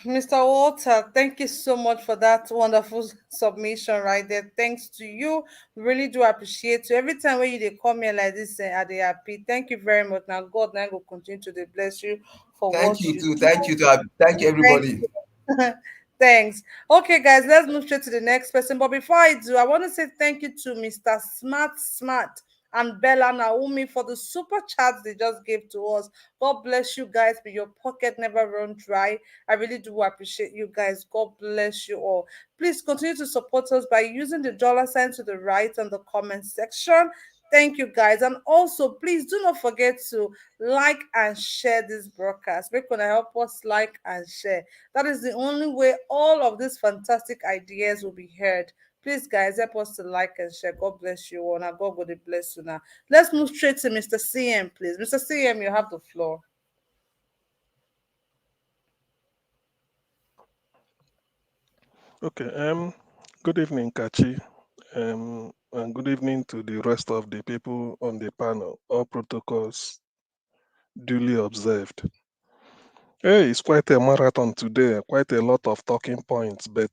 Mr. Walter, thank you so much for that wonderful submission right there. Thanks to you. We really do appreciate you. Every time when you they come here like this, I they happy. Thank you very much. Now God now will continue to dey bless you for Thank what you you too. do. Thank you too. Thank you, Thank everybody. you. Thanks. Okay, guys, let's move straight to the next person. But before I do, I want to say thank you to Mr. Smart and Bella Naomi for the super chats they just gave to us. God bless you guys. May your pocket never run dry. I really do appreciate you guys. God bless you all. Please continue to support us by using the dollar sign to the right on the comment section. Thank you guys. And also, please do not forget to like and share this broadcast. Make gonna help us like and share. That is the only way all of these fantastic ideas will be heard. Please, guys, help us to like and share. God bless you all. Now, God will bless you now. Let's move straight to Mr. CM, please. Mr. CM, you have the floor. Okay. Good evening, Kachi. And good evening to the rest of the people on the panel. All protocols duly observed. Hey, it's quite a marathon today. Quite a lot of talking points. But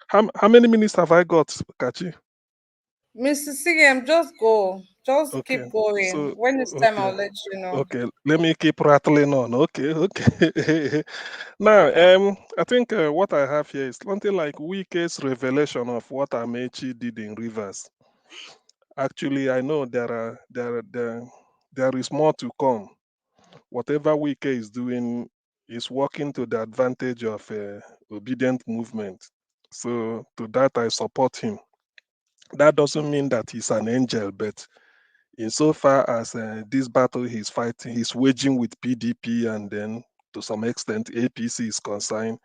how many minutes have I got, Kachi? Mr. CM, just go. Just Okay. keep going. So When it's time, okay. I'll let you know. Okay. Let me keep rattling on. Okay. Okay. Now, I think what I have here is something like weakest revelation of what Amechi did in Rivers. Actually, I know there is more to come. Whatever Wike is doing is working to the advantage of obedient movement. So to that, I support him. That doesn't mean that he's an angel, but insofar as this battle he's fighting, he's waging with PDP and then to some extent APC is concerned,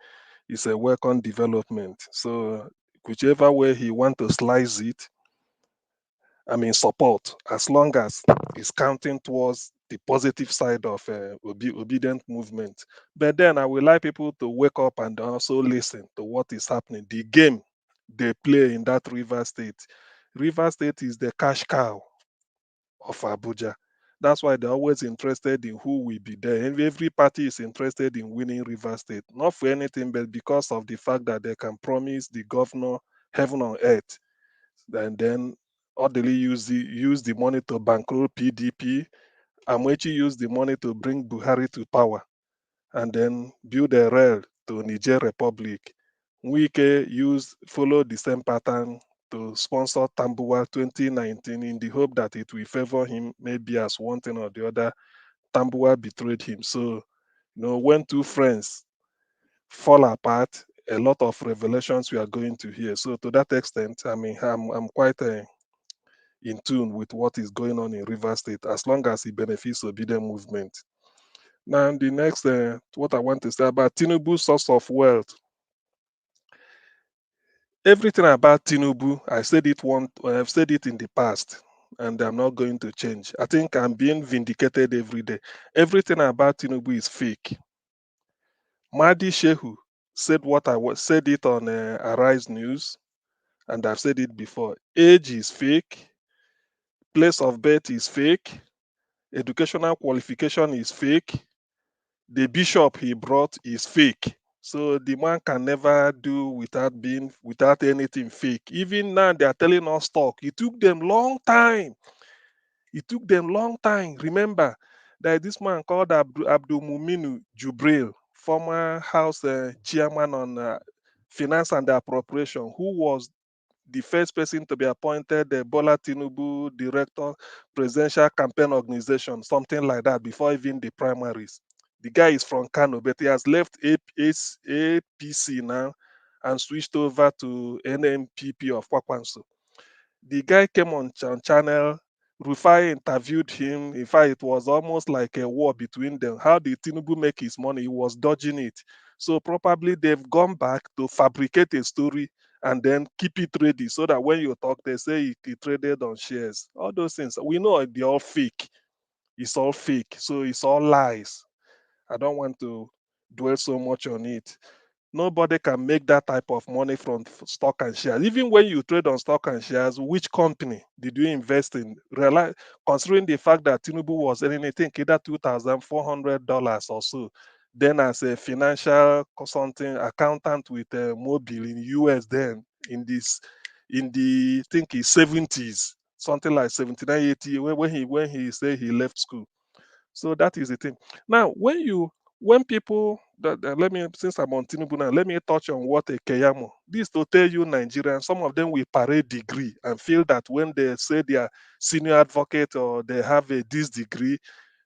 is a welcome development. So whichever way he want to slice it, I mean, support as long as it's counting towards the positive side of obedient movement. But then I would like people to wake up and also listen to what is happening. The game they play in that River State. River State is the cash cow of Abuja. That's why they're always interested in who will be there. Every party is interested in winning River State, not for anything, but because of the fact that they can promise the governor heaven on earth and then orderly use the money to bankroll PDP. Amechi used the money to bring Buhari to power and then build a rail to Niger Republic. Wike used follow the same pattern to sponsor Tambuwa 2019 in the hope that it will favor him maybe as one thing or the other. Tambuwa betrayed him. So, when two friends fall apart, a lot of revelations we are going to hear. So to that extent, I mean, I'm quite in tune with what is going on in River State as long as it benefits obedient movement. Now, the next, what I want to say about Tinubu's source of wealth. Everything about Tinubu, I've said it in the past, and I'm not going to change. I think I'm being vindicated every day. Everything about Tinubu is fake. Madi Shehu said said it on Arise News, and I've said it before. Age is fake, place of birth is fake, educational qualification is fake, the bishop he brought is fake. So the man can never do without anything fake. Even now they are telling us talk. It took them long time. It took them long time. Remember that this man called Abdul Muminu Jubril, former House chairman on finance and appropriation, who was the first person to be appointed the Bola Tinubu director, presidential campaign organization, something like that, before even the primaries. The guy is from Kano, but he has left APC now and switched over to NMPP of Kwakwanso. The guy came on channel. Rufai interviewed him. In fact, it was almost like a war between them. How did Tinubu make his money? He was dodging it. So probably they've gone back to fabricate a story and then keep it ready so that when you talk, they say he traded on shares. All those things. We know they're all fake. It's all fake. So it's all lies. I don't want to dwell so much on it. Nobody can make that type of money from stock and shares. Even when you trade on stock and shares, which company did you invest in? Considering the fact that Tinubu was earning, I think, either $2,400 or so. then as a financial consulting accountant with Mobile in US then in the I think his 70s, something like 79, 80, when he said he left school. So that is the thing. Now, when people let me, since I'm on Tinubu now, let me touch on what a Keyamo. This to tell you Nigerians, some of them will parade degree and feel that when they say they are senior advocate or they have a this degree,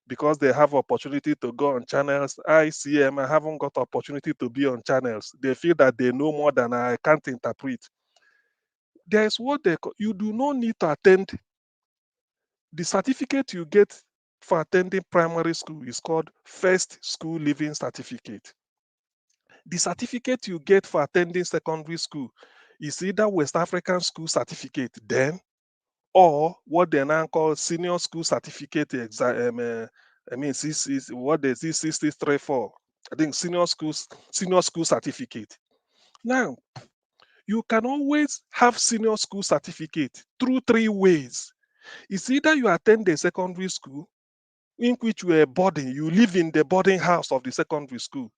because they have opportunity to go on channels. I haven't got opportunity to be on channels. They feel that they know more than I can't interpret. There is what you do not need to attend. The certificate you get for attending primary school is called First School Living Certificate. The certificate you get for attending secondary school is either West African School Certificate then, or what they now call Senior School Certificate exam. I mean, what is this 63 for? I think Senior School Certificate. Now, you can always have Senior School Certificate through three ways. It's either you attend a secondary school in which you are boarding, you live in the boarding house of the secondary school,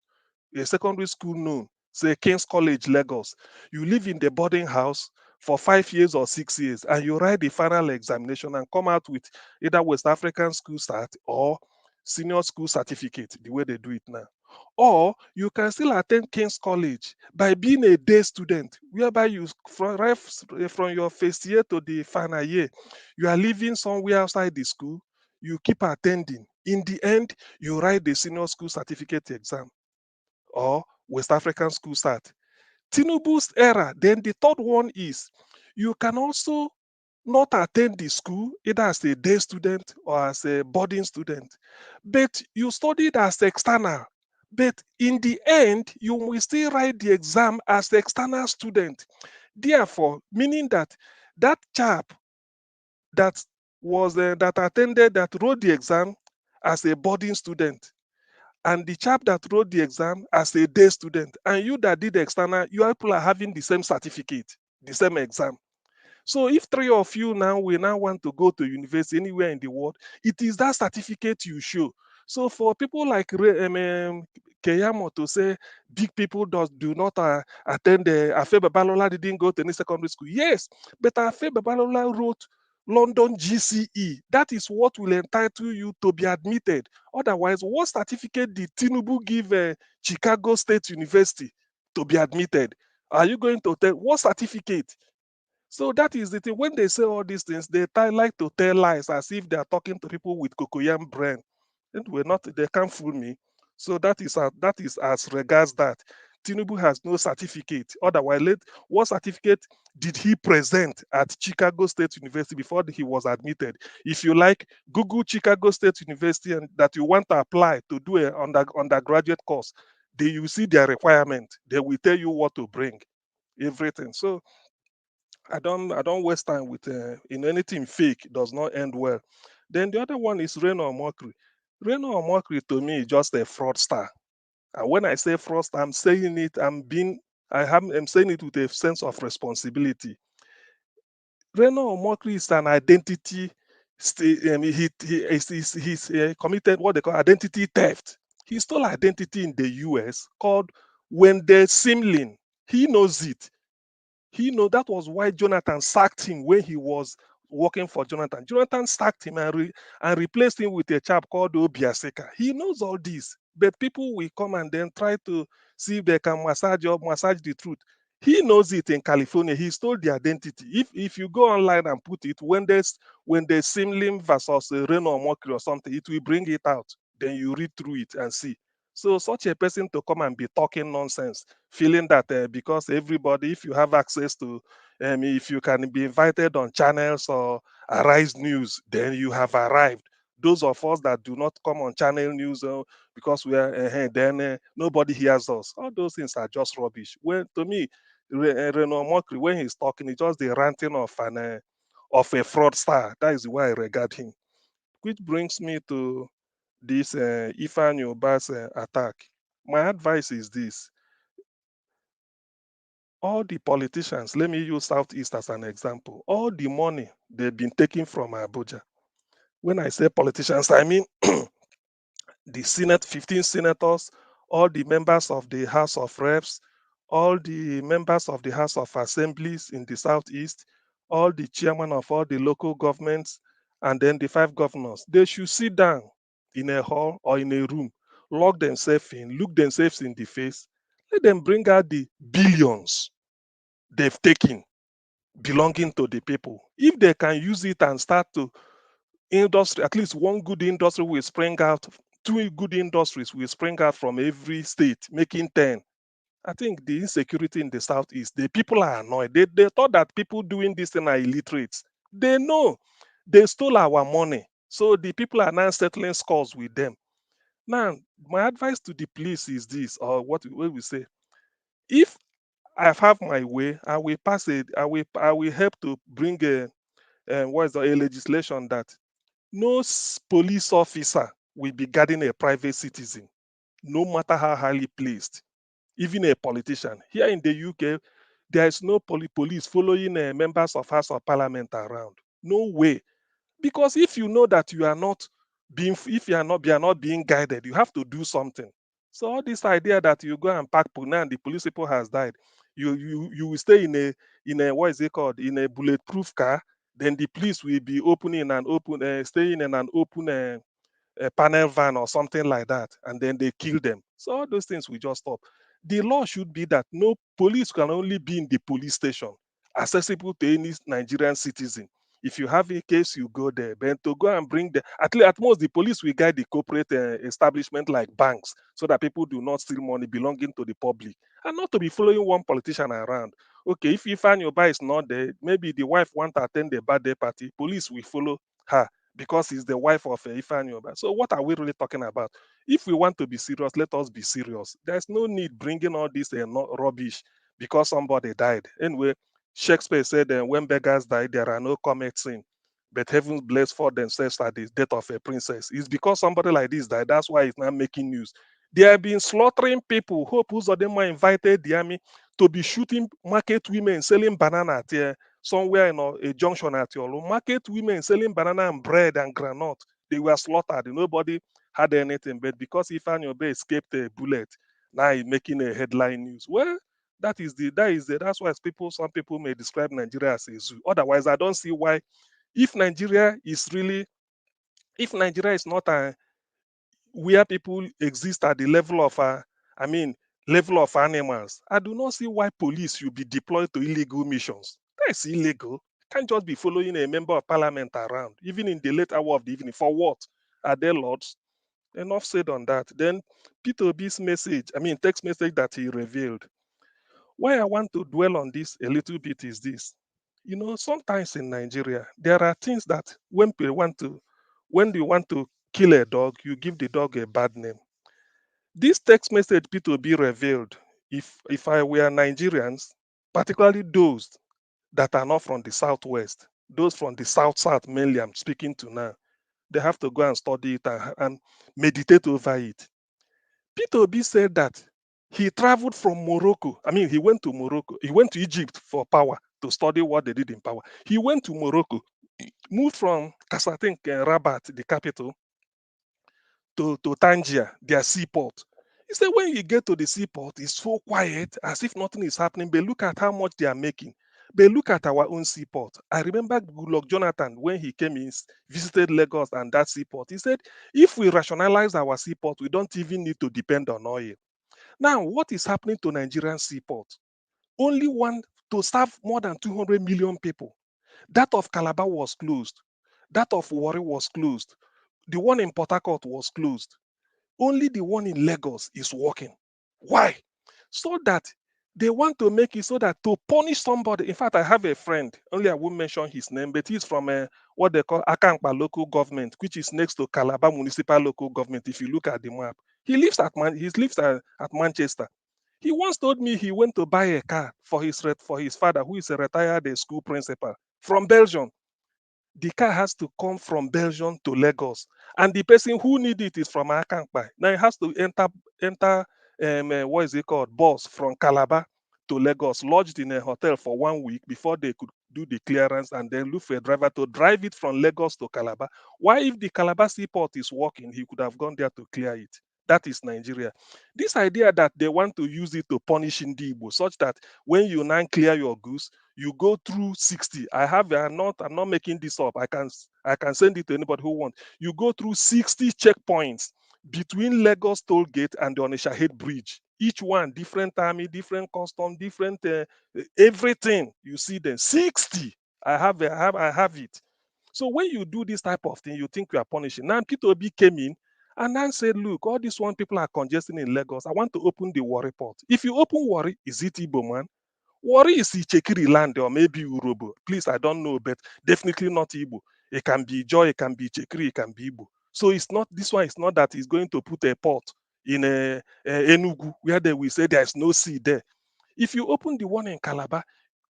a secondary school known, say King's College, Lagos. You live in the boarding house for 5 years or 6 years, and you write the final examination and come out with either West African school cert or senior school certificate, the way they do it now. Or you can still attend King's College by being a day student, whereby you from your first year to the final year, you are living somewhere outside the school, you keep attending. In the end, you write the senior school certificate exam or West African school start. Tinubu's era. Then the third one is you can also not attend the school either as a day student or as a boarding student, but you studied as external. But in the end, you will still write the exam as external student. Therefore, meaning that that chap that that attended that wrote the exam as a boarding student and the chap that wrote the exam as a day student, and you that did external, you people are having the same certificate, the same exam. So if three of you now will now want to go to university anywhere in the world, it is that certificate you show. So for people like Keyamo to say big people do not attend Afe Babalola didn't go to any secondary school. Yes, but Afe Babalola wrote London GCE. That is what will entitle you to be admitted. Otherwise, what certificate did Tinubu give Chicago State University to be admitted? Are you going to tell what certificate? So that is the thing. When they say all these things, they like to tell lies as if they are talking to people with cocoyam brain. And we're not. They can't fool me. So that is as regards that. Tinubu has no certificate. Otherwise, what certificate did he present at Chicago State University before he was admitted? If you like, Google Chicago State University and that you want to apply to do a undergraduate course, you see their requirement. They will tell you what to bring, everything. So I don't waste time with in anything fake does not end well. Then the other one is Reno Omokri. Reno Omokri to me is just a fraudster. And when I say fraudster, I'm saying it. I'm saying it with a sense of responsibility. Reno Omokri is an identity. He's committed what they call identity theft. He stole identity in the U.S. called Wende Simlin. He knows it. He know that was why Jonathan sacked him when he was working for Jonathan. Jonathan sacked him and replaced him with a chap called Obiaseka. He knows all this, but people will come and then try to see if they can massage the truth. He knows it in California. He stole the identity. If you go online and put it when there's Simlim versus Reno or Mokri or something, it will bring it out. Then you read through it and see. So such a person to come and be talking nonsense, feeling that because everybody, if you have access to, if you can be invited on channels or Arise News, then you have arrived. Those of us that do not come on channel news because we are, then nobody hears us. All those things are just rubbish. When to me, Reno Mokri, when he's talking, it's just the ranting of a fraudster. That is why I regard him. Which brings me to this Ifeanyi Ubah's attack. My advice is this: all the politicians, let me use Southeast as an example, all the money they've been taking from Abuja. When I say politicians, I mean the Senate, 15 senators, all the members of the House of Reps, all the members of the House of Assemblies in the Southeast, all the chairman of all the local governments, and then the five governors. They should sit down in a hall or in a room, lock themselves in, look themselves in the face, let them bring out the billions they've taken belonging to the people. If they can use it and start to industry, at least one good industry will spring out, two good industries will spring out from every state, making 10. I think the insecurity in the southeast, the people are annoyed. They thought that people doing this thing are illiterates. They know they stole our money. So the people are now settling scores with them. Now, my advice to the police is this, or what we say, if I have my way, I will pass it, I will help to bring a legislation that no police officer will be guarding a private citizen, no matter how highly placed, even a politician. Here in the UK, there is no police following members of House of Parliament around. No way. Because if you know that you are not being, if you are not being guided, you have to do something. So all this idea that you go and pack Puna and the police people has died, you will stay in a what is it called, in a bulletproof car. Then the police will be staying in an open a panel van or something like that, and then they kill them. So all those things we just stop. The law should be that no police can only be in the police station, accessible to any Nigerian citizen. If you have a case, you go there. But to go and bring the at most the police will guide the corporate establishment like banks, so that people do not steal money belonging to the public, and not to be following one politician around. Okay, if Ifanyoba is not there, maybe the wife want to attend the birthday party, police will follow her because he's the wife of Ifeanyi Oba. So what are we really talking about? If we want to be serious, let us be serious. There's no need bringing all this rubbish because somebody died. Anyway, Shakespeare said, when beggars die, there are no comets in, but heavens bless for themselves at the death of a princess. It's because somebody like this died. That's why it's not making news. They have been slaughtering people. Hope Uzodinma invited the army to be shooting market women selling banana at somewhere in a junction at Yolo. Market women selling banana and bread and granite. They were slaughtered. Nobody had anything. But because Ifeanyi Oba escaped a bullet, now he's making a headline news. Well, that's why some people may describe Nigeria as a zoo. Otherwise, I don't see why, if Nigeria is really, if Nigeria is not a where people exist at the level of I mean level of animals, I do not see why police should be deployed to illegal missions. That's illegal. Can't just be following a member of parliament around, even in the late hour of the evening. For what? Are they lords? Enough said on that. Then Peter B's message, text message that he revealed. Why I want to dwell on this a little bit is this. Sometimes in Nigeria, there are things that when you want to kill a dog, you give the dog a bad name. This text message P2B revealed, if I were Nigerians, particularly those that are not from the southwest, those from the south mainly I'm speaking to now, they have to go and study it and meditate over it. P2B said that he traveled from Morocco. He went to Morocco. He went to Egypt for power to study what they did in power. He went to Morocco, moved from Kasatink, Rabat, the capital, to Tangier, their seaport. He said when you get to the seaport, it's so quiet, as if nothing is happening. But look at how much they are making. But look at our own seaport. I remember Goodluck Jonathan, when he came in, visited Lagos and that seaport. He said, if we rationalize our seaport, we don't even need to depend on oil. Now, what is happening to Nigerian seaport? Only one to serve more than 200 million people. That of Calabar was closed. That of Warri was closed. The one in Port Harcourt was closed. Only the one in Lagos is working. Why? So that they want to make it so that to punish somebody. In fact, I have a friend, only I won't mention his name, but he's from what they call Akankpa local government, which is next to Calabar municipal local government. If you look at the map, he lives at Manchester. He once told me he went to buy a car for his father, who is a retired school principal from Belgium. The car has to come from Belgium to Lagos, and the person who need it is from Akankpa. Now it has to enter what is it called, bus from Calabar to Lagos, lodged in a hotel for 1 week before they could do the clearance, and then look for a driver to drive it from Lagos to Calabar. Why, if the Calabar seaport is working, he could have gone there to clear it. That is Nigeria. This idea that they want to use it to punish Ndi Igbo, such that when you now clear your goods, you go through 60. I'm not making this up. I can send it to anybody who wants. You go through 60 checkpoints between Lagos toll gate and the Onisha Head Bridge. Each one different army, different custom, different everything. You see them 60. I have it. So when you do this type of thing, you think you are punishing. Now Peter Obi came in and then said, look, all these one people are congesting in Lagos. I want to open the Warri port. If you open Warri, is it Igbo man? Warri is Ichekiri land or maybe Urobo. Please, I don't know, but definitely not Igbo. It can be Joy, it can be Ichekiri, it can be Igbo. So it's not, this one is not that he's going to put a port in Enugu where they will say there's no sea there. If you open the one in Calabar,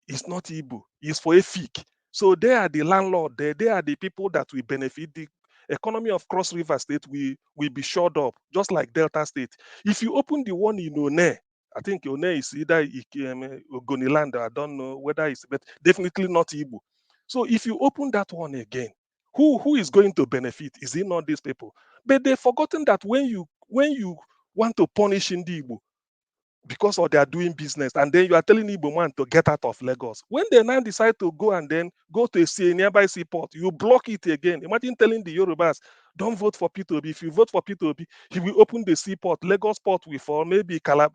it's not Igbo, it's for a fake. So they are the landlord there, they are the people that will benefit. The economy of Cross River State will be shored up, just like Delta State. If you open the one in One, I think One is either Ogoniland, I don't know whether it's, but definitely not Igbo. So if you open that one again, who is going to benefit? Is it not these people? But they've forgotten that when you want to punish Ndi Igbo, because of they are doing business, and then you are telling Igbo man to get out of Lagos. When they now decide to go and then go to a nearby seaport, you block it again. Imagine telling the Yorubas, don't vote for P2B. If you vote for P2B, he will open the seaport. Lagos port will fall, maybe Calab.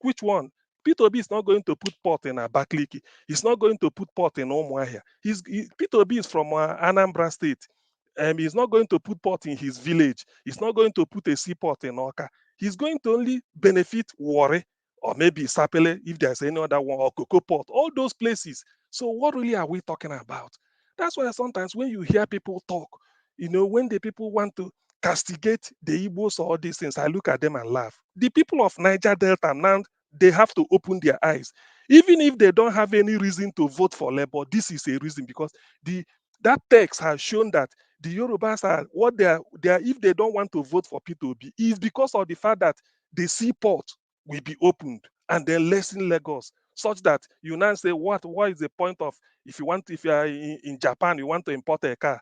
Which one? P2B is not going to put port in Abakaliki. He's not going to put port in Umuahia. P2B is from Anambra State. He's not going to put port in his village. He's not going to put a seaport in Oka. He's going to only benefit Warri or maybe Sapele if there's any other one, or Cocoa Port, all those places. So what really are we talking about? That's why sometimes when you hear people talk, when the people want to castigate the Igbos or all these things, I look at them and laugh. The people of Niger Delta now, they have to open their eyes. Even if they don't have any reason to vote for Labour, this is a reason, because the that text has shown that the Yorubas are what they are if they don't want to vote for P2B, is because of the fact that the seaport will be opened and then lessen Lagos, such that you now say, what is the point of, if you are in Japan, you want to import a car,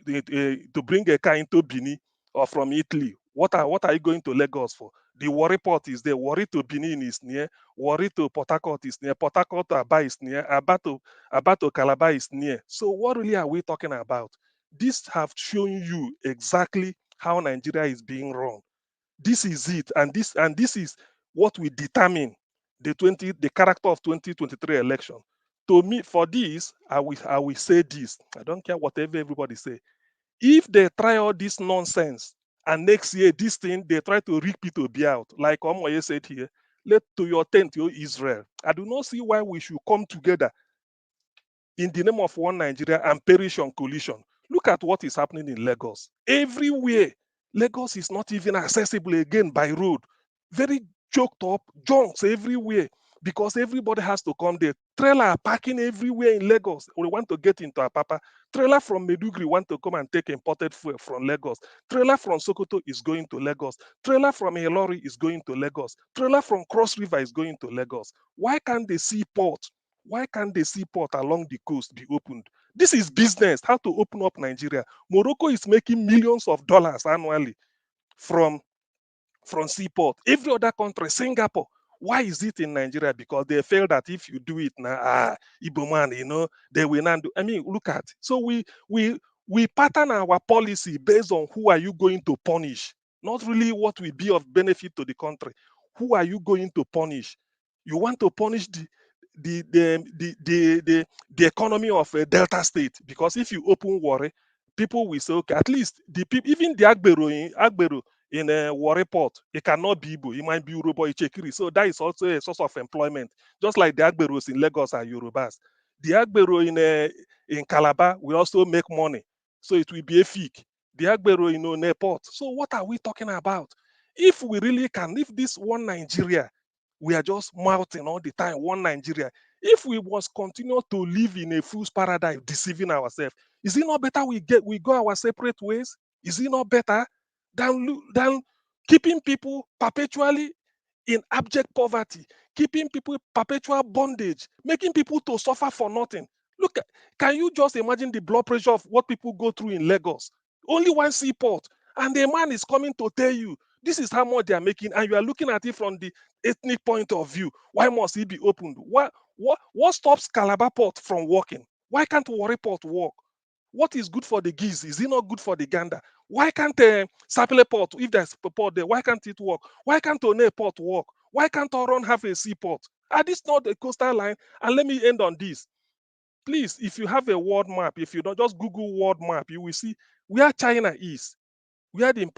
to bring a car into Benin or from Italy, what are you going to Lagos for? The Warri port is there. Warri to Benin is near. Warri to Port Harcourt is near. Port Harcourt to Aba is near. Aba to Calabar is near. So what really are we talking about? This have shown you exactly how Nigeria is being run. This is it, and this is what will determine the character of 2023 election. To me, for this, I will say this. I don't care whatever everybody say. If they try all this nonsense and next year this thing they try to repeat to be out, like Omoye said here, let to your tent, your Israel. I do not see why we should come together in the name of one Nigeria and perish on collision. Look at what is happening in Lagos. Everywhere, Lagos is not even accessible again by road. Very choked up, junks everywhere, because everybody has to come there. Trailer parking everywhere in Lagos. We want to get into Apapa. Trailer from Medugri want to come and take imported fuel from Lagos. Trailer from Sokoto is going to Lagos. Trailer from Ilori is going to Lagos. Trailer from Cross River is going to Lagos. Why can't the seaport? Why can't the seaport along the coast be opened? This is business. How to open up Nigeria? Morocco is making millions of dollars annually from seaport. Every other country, Singapore. Why is it in Nigeria? Because they feel that if you do it now, Igbo man, they will not do. I mean, look at. So we pattern our policy based on who are you going to punish, not really what will be of benefit to the country. Who are you going to punish? You want to punish the economy of a Delta State, because if you open Warri, people will say, okay, at least the people, even the Agbero in a Warri port, it cannot be Igbo. It might be Yoruba, Ichekiri. So that is also a source of employment, just like the Agberos in Lagos are Yorubas. The Agbero in Calabar will also make money, so it will be a fake. The Agbero in One port. So what are we talking about? If we really can, if this one Nigeria, we are just mouthing all the time, one Nigeria. If we must continue to live in a fool's paradise, deceiving ourselves, is it not better we go our separate ways? Is it not better than keeping people perpetually in abject poverty, keeping people perpetual bondage, making people to suffer for nothing? Look, can you just imagine the blood pressure of what people go through in Lagos? Only one seaport, and the man is coming to tell you, This is how much they are making, and you are looking at it from the ethnic point of view. Why must it be opened? What stops Calabar Port from working? Why can't Warri Port work? What is good for the geese? Is it not good for the gander? Why can't Sapele Port, if there's a port there, why can't it work? Why can't One Port work? Why can't Oron have a seaport? Are this not a coastal line? And let me end on this. Please, if you have a world map, if you don't just Google world map, you will see where China is. Where the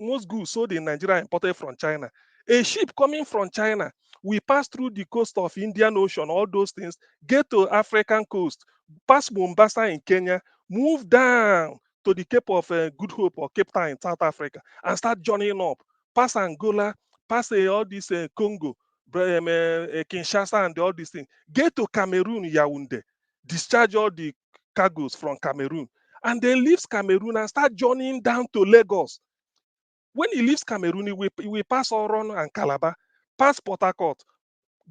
most goods sold in Nigeria are imported from China. A ship coming from China, we pass through the coast of Indian Ocean, all those things, get to African coast, pass Mombasa in Kenya, move down to the Cape of Good Hope or Cape Town in South Africa, and start journeying up, pass Angola, pass all this Congo, Kinshasa, and all these things, get to Cameroon, Yaoundé, discharge all the cargoes from Cameroon, and then leaves Cameroon and start journeying down to Lagos. When he leaves Cameroon, he will pass Oron and Calabar, pass Port Harcourt,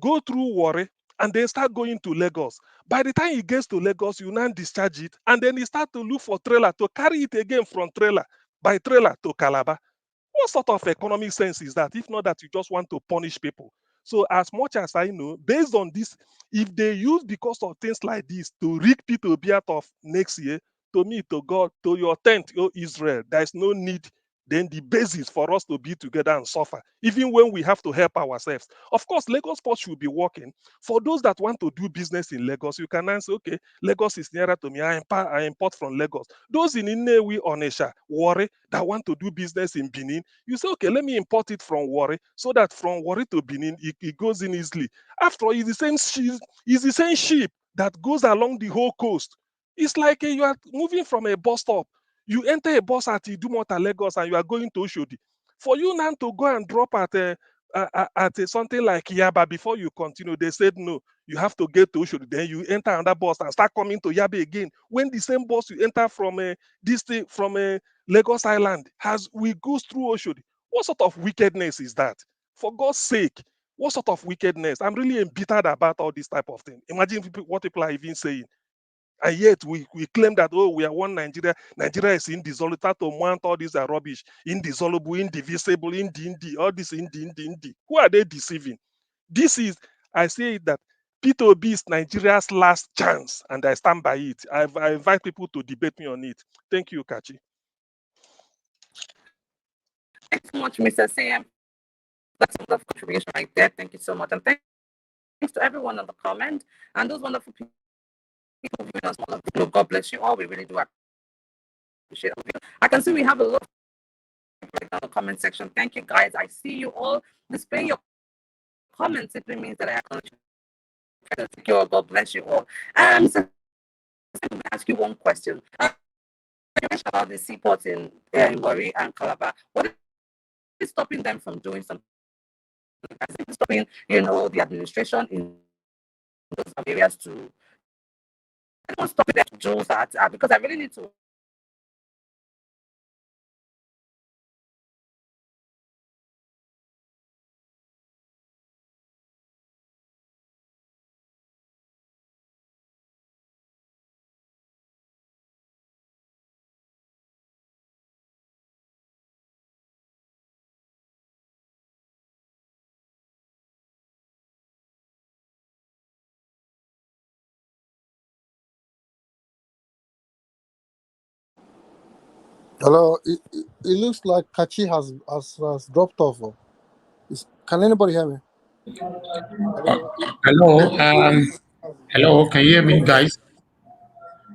go through Warri, and then start going to Lagos. By the time he gets to Lagos, you now discharge it, and then he start to look for trailer to carry it again from trailer, by trailer to Calabar. What sort of economic sense is that, if not that you just want to punish people? So as much as I know, based on this, if they use because of things like this to rig people be out of next year, to me, to God, to your tent, O Israel, there is no need then the basis for us to be together and suffer, even when we have to help ourselves. Of course, Lagos Port should be working. For those that want to do business in Lagos, you can answer, okay, Lagos is nearer to me, I import from Lagos. Those in Nnewi, Onisha, Warri, that want to do business in Benin, you say, okay, let me import it from Warri, so that from Warri to Benin, it goes in easily. After all, it's the same ship that goes along the whole coast. It's like you are moving from a bus stop. You enter a bus at Idumota, Lagos, and you are going to Oshodi. For you now to go and drop at something like Yaba before you continue, they said no. You have to get to Oshodi. Then you enter another bus and start coming to Yaba again. When the same bus you enter from Lagos Island we goes through Oshodi. What sort of wickedness is that? For God's sake, what sort of wickedness? I'm really embittered about all this type of thing. Imagine what people are even saying. And yet we claim that, oh, we are one Nigeria. Nigeria is indissoluble. To mount all these are rubbish. Indissoluble, indivisible, all this indi. Who are they deceiving? This is, I say that P2B is Nigeria's last chance, and I stand by it. I invite people to debate me on it. Thank you, Kachi. Thanks so much, Mr. Sam. That's a lot of contribution right there. Thank you so much. And thanks to everyone on the comment and those wonderful people viewing us. God bless you all. We really do appreciate it. I can see we have a lot right in the comment section. Thank you, guys. I see you all displaying your comments. Simply means that I acknowledge you. God bless you all. So let me ask you one question. You mentioned about the seaports in Warri and Calabar. What is stopping them from doing something? Stopping, the administration in those areas to stop them to do that? Because I really need to. Hello, it looks like Kachi has dropped off. Can anybody hear me? Hello, hello. Can you hear me, guys?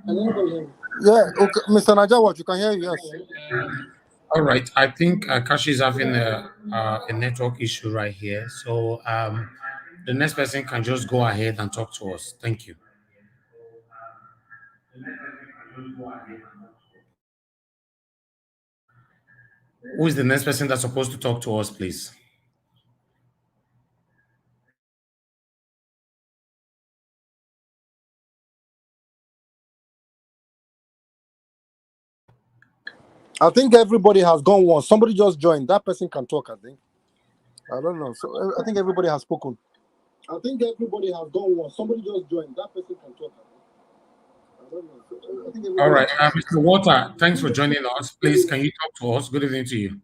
Yeah, okay, Mr. Najawat, you can hear you. Yes. All right. I think Kashi is having a network issue right here. So the next person can just go ahead and talk to us. Thank you. Who is the next person that's supposed to talk to us, please? I think everybody has gone once. Somebody just joined. That person can talk, I think. I don't know. So I think everybody has spoken. I think everybody has gone once. Somebody just joined. That person can talk, I don't know. So I think All right. Mr. Walter, thanks for joining us. Please, can you talk to us? Good evening to you.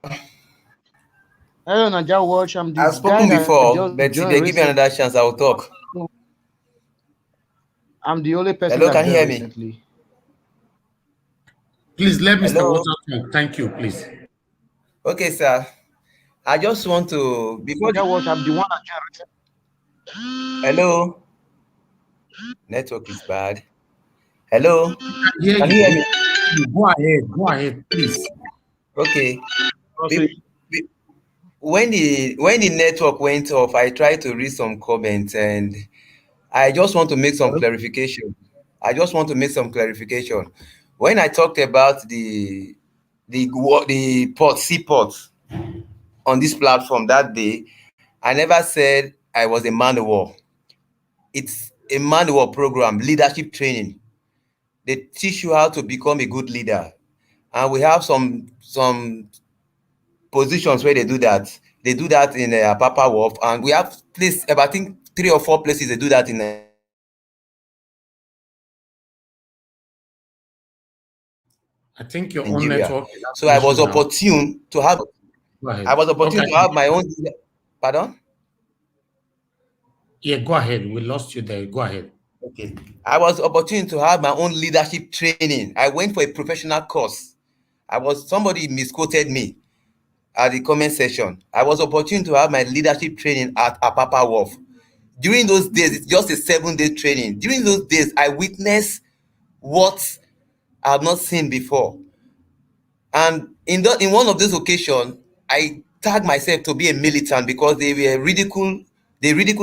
Hello, Naija Watch. I'm the I've guy spoken that before, just but if joined they give me recently. another chance, I will talk. I'm the only person Hello, that can you joined hear me? recently. Please let Mr. Hello. Walter talk. Thank you, please. Okay, sir. I just want to before the Naija Watch, I'm the one that joined recently. hello. Network is bad. Hello. We can hear Can you. you hear We me? can hear you. Go ahead. Go ahead, please. Okay. Also, Be- be- when the network went off, I tried to read some comments and I just want to make some clarification. I just want to make some clarification. When I talked about the port seaport on this platform that day, I never said I was a man of war. It's a man of war program, leadership training. They teach you how to become a good leader, and we have some positions where they do that. They do that in Papa Wharf, and we have place I think 3 or 4 places they do that in I think your own Nigeria. network is So having issue now. Go I ahead. was opportune Okay. to have my own. Pardon? Yeah, go ahead. We lost you there. Go ahead. Okay. I was opportune to have my own leadership training. I went for a professional course. Somebody misquoted me at the comment section. I was opportune to have my leadership training at Apapa Wharf. During those days, it's just a 7-day training. During those days, I witnessed what I have not seen before. And in one of those occasions, I tagged myself to be a militant because they ridicule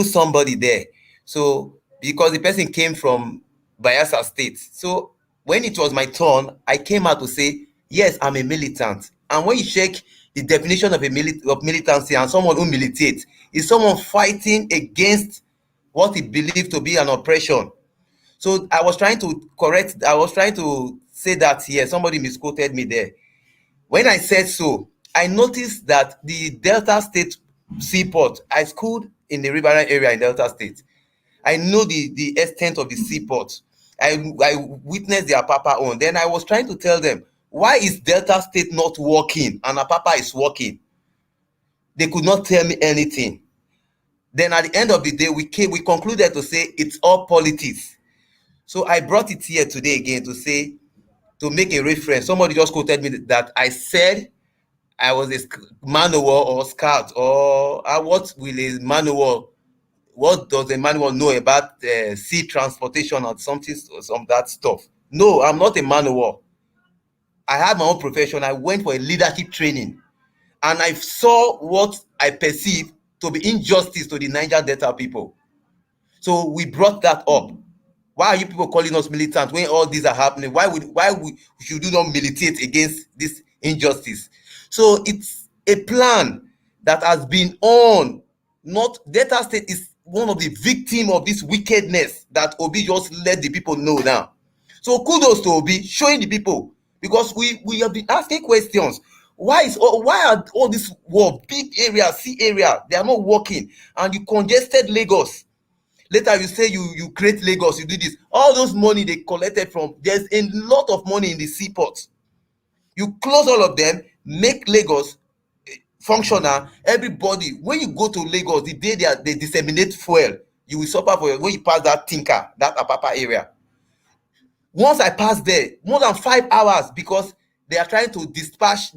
somebody there. So because the person came from Bayelsa State. So when it was my turn, I came out to say, yes, I'm a militant. And when you check the definition of of militancy and someone who militates, is someone fighting against what he believed to be an oppression. So I was trying to say that here, somebody misquoted me there. When I said so, I noticed that the Delta State seaport, I schooled in the riverine area in Delta State. I know the extent of the seaport. I witnessed the Apapa own. Then I was trying to tell them, why is Delta State not working and Apapa is working? They could not tell me anything. Then at the end of the day, we concluded to say it's all politics. So I brought it here today again to make a reference. Somebody just quoted me that I said I was a man of war or scout, or what does a man of war know about sea transportation or something, some that stuff? No, I'm not a man of war. I had my own profession. I went for a leadership training, and I saw what I perceived to be injustice to the Niger Delta people. So we brought that up. Why are you people calling us militant when all these are happening? Should you not militate against this injustice? So it's a plan that has been on. Not Delta State is one of the victims of this wickedness that Obi just let the people know now. So kudos to Obi showing the people, because we have been asking questions. Why are all these big areas, sea area, they are not working, and you congested Lagos? Later you say you create Lagos, you do this. All those money they collected from, there's a lot of money in the seaport. You close all of them, make Lagos functional. Everybody, when you go to Lagos, the day they disseminate fuel, you will suffer for it when you pass that Tinker, that Apapa area. Once I pass there, more than 5 hours, because they are trying to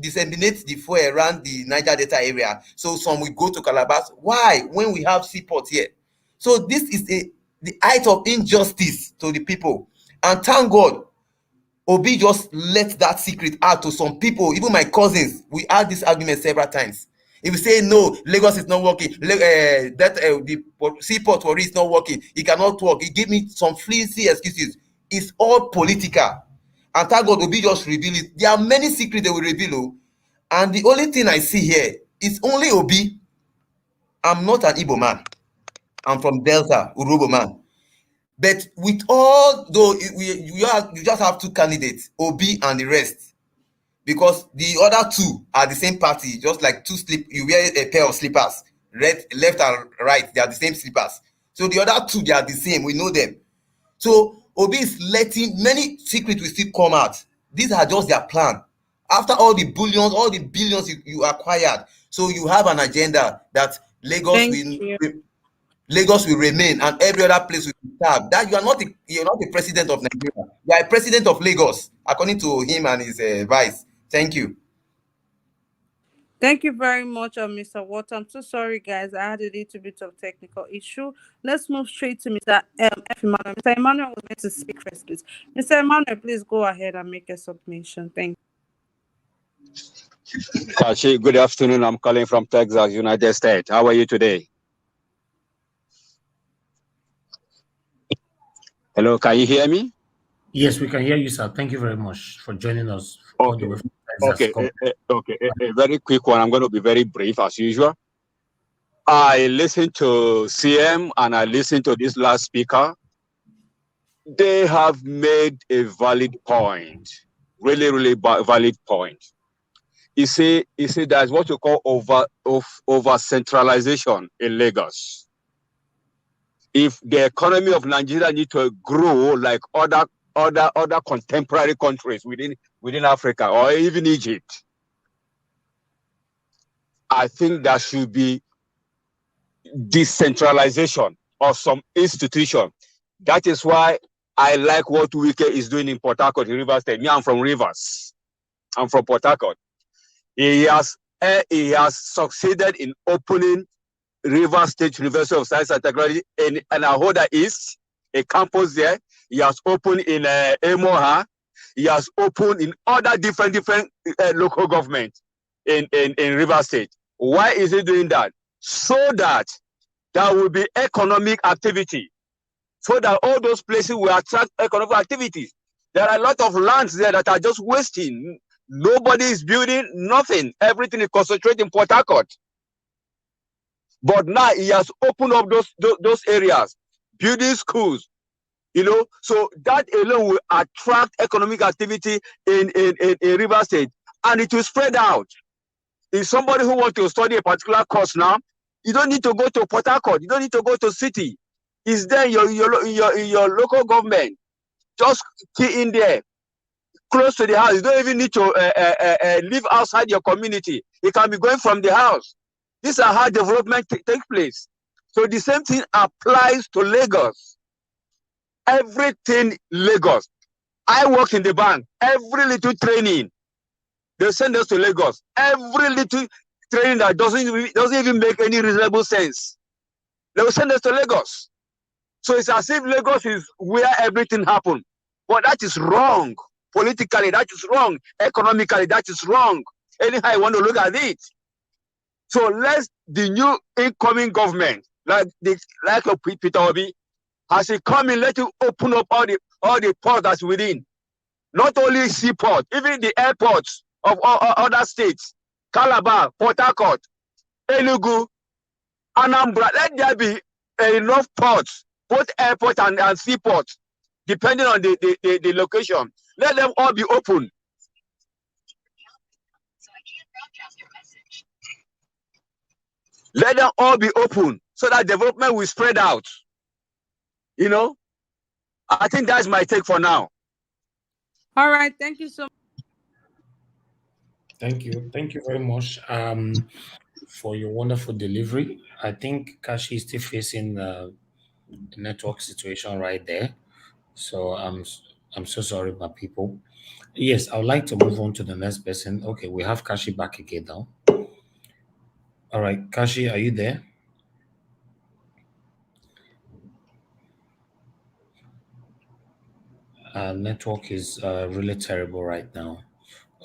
disseminate the fuel around the Niger Delta area. So some will go to Calabar. Why? When we have seaport here. So this is the height of injustice to the people. And thank God, Obi just let that secret out to some people, even my cousins. We had this argument several times. If you say no, Lagos is not working, the seaport for it is not working, it cannot work, he give me some flimsy excuses. It's all political. And thank God, Obi just reveal it. There are many secrets they will reveal. And the only thing I see here is only Obi. I'm not an Igbo man. I'm from Delta, Urobo man. But with all, though, you just have two candidates, Obi and the rest, because the other two are the same party, just like you wear a pair of slippers, left and right, they are the same slippers. So the other two, they are the same, we know them. So Obi is letting many secrets will still come out. These are just their plan. After all the billions, all the billions you acquired, so you have an agenda that Lagos Thank will you. Lagos will remain and every other place will be served. That you're not the president of Nigeria. You are a president of Lagos, according to him and his vice. Thank you. Thank you very much, Mr. Watt. I'm so sorry, guys. I had a little bit of technical issue. Let's move straight to Mr. F. Emmanuel. Mr. Emmanuel was meant to speak first, please. Mr. Emmanuel, please go ahead and make a submission. Thank you. Kashi, good afternoon. I'm calling from Texas, United States. How are you today? Hello, can you hear me? Yes, we can hear you, sir. Thank you very much for joining us all the way from Texas. Okay. A very quick one. I'm going to be very brief as usual. I listened to CM and I listened to this last speaker. They have made a valid point, really valid point. You see, there's what you call over centralization in Lagos. If the economy of Nigeria need to grow like other contemporary countries within Africa or even Egypt, I think there should be decentralization of some institution. That is why I like what Wike is doing in Port Harcourt, Rivers State. Me, I'm from Rivers. I'm from Port Harcourt. He has succeeded in opening Rivers State University of Science and Technology in Ahoda East, a campus there. He has opened in Emoha. He has opened in other different local governments in Rivers State. Why is he doing that? So that there will be economic activity. So that all those places will attract economic activities. There are a lot of lands there that are just wasting. Nobody is building nothing. Everything is concentrated in Port Harcourt. But now he has opened up those areas, building schools, so that alone will attract economic activity in Rivers State, and it will spread out. If somebody who wants to study a particular course now, you don't need to go to Port Harcourt, you don't need to go to city. It's there in your local government. Just key in there, close to the house. You don't even need to live outside your community. It can be going from the house. These are how development takes place. So the same thing applies to Lagos. Everything Lagos. I work in the bank. Every little training, they send us to Lagos. Every little training that doesn't even make any reasonable sense, they will send us to Lagos. So it's as if Lagos is where everything happened. But that is wrong. Politically, that is wrong. Economically, that is wrong. Anyhow I want to look at it. So let the new incoming government, like Peter Obi, as he come in, let him open up all the ports that's within. Not only seaport, even the airports of other states, Calabar, Port Harcourt, Enugu, Anambra. Let there be enough ports, both airport and seaport, depending on the location. Let them all be open. Let them all be open so that development will spread out. I think that's my take for now. All right. Thank you so much. Thank you. Thank you very much for your wonderful delivery. I think Kashi is still facing the network situation right there. So I'm so sorry, my people. Yes, I would like to move on to the next person. Okay, we have Kashi back again now. All right, Kashi, are you there? Network is really terrible right now.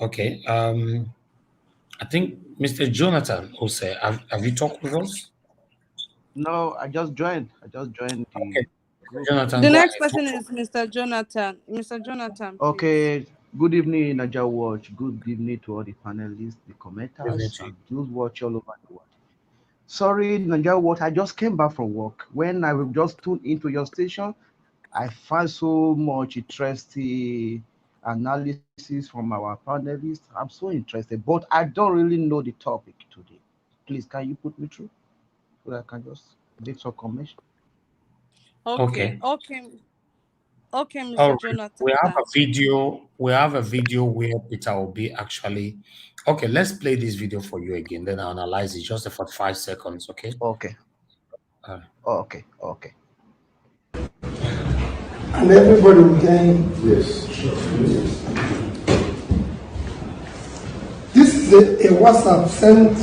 Okay, I think Mr. Jonathan Ose, have you talked with us? No, I just joined. The Okay, group. Jonathan, The go next ahead. person is Mr. Jonathan. Mr. Jonathan, please. Okay. Good evening, Niger Watch. Good evening to all the panelists, the Give it commenters, to you. and those watch all over the world. Sorry, Niger Watch. I just came back from work. When I will just tune into your station, I find so much interesting analysis from our panelists. I'm so interested, but I don't really know the topic today. Please, can you put me through so that I can just make some comment? Okay. Okay. Okay. Okay, All Mr. right. Jonathan. We have a video. We have a video where Peter Obi actually. Okay, let's play this video for you again. Then I'll analyze it just for 5 seconds. Okay. Okay. Uh, Okay. Okay. And everybody will gain. Yes. This is a WhatsApp sent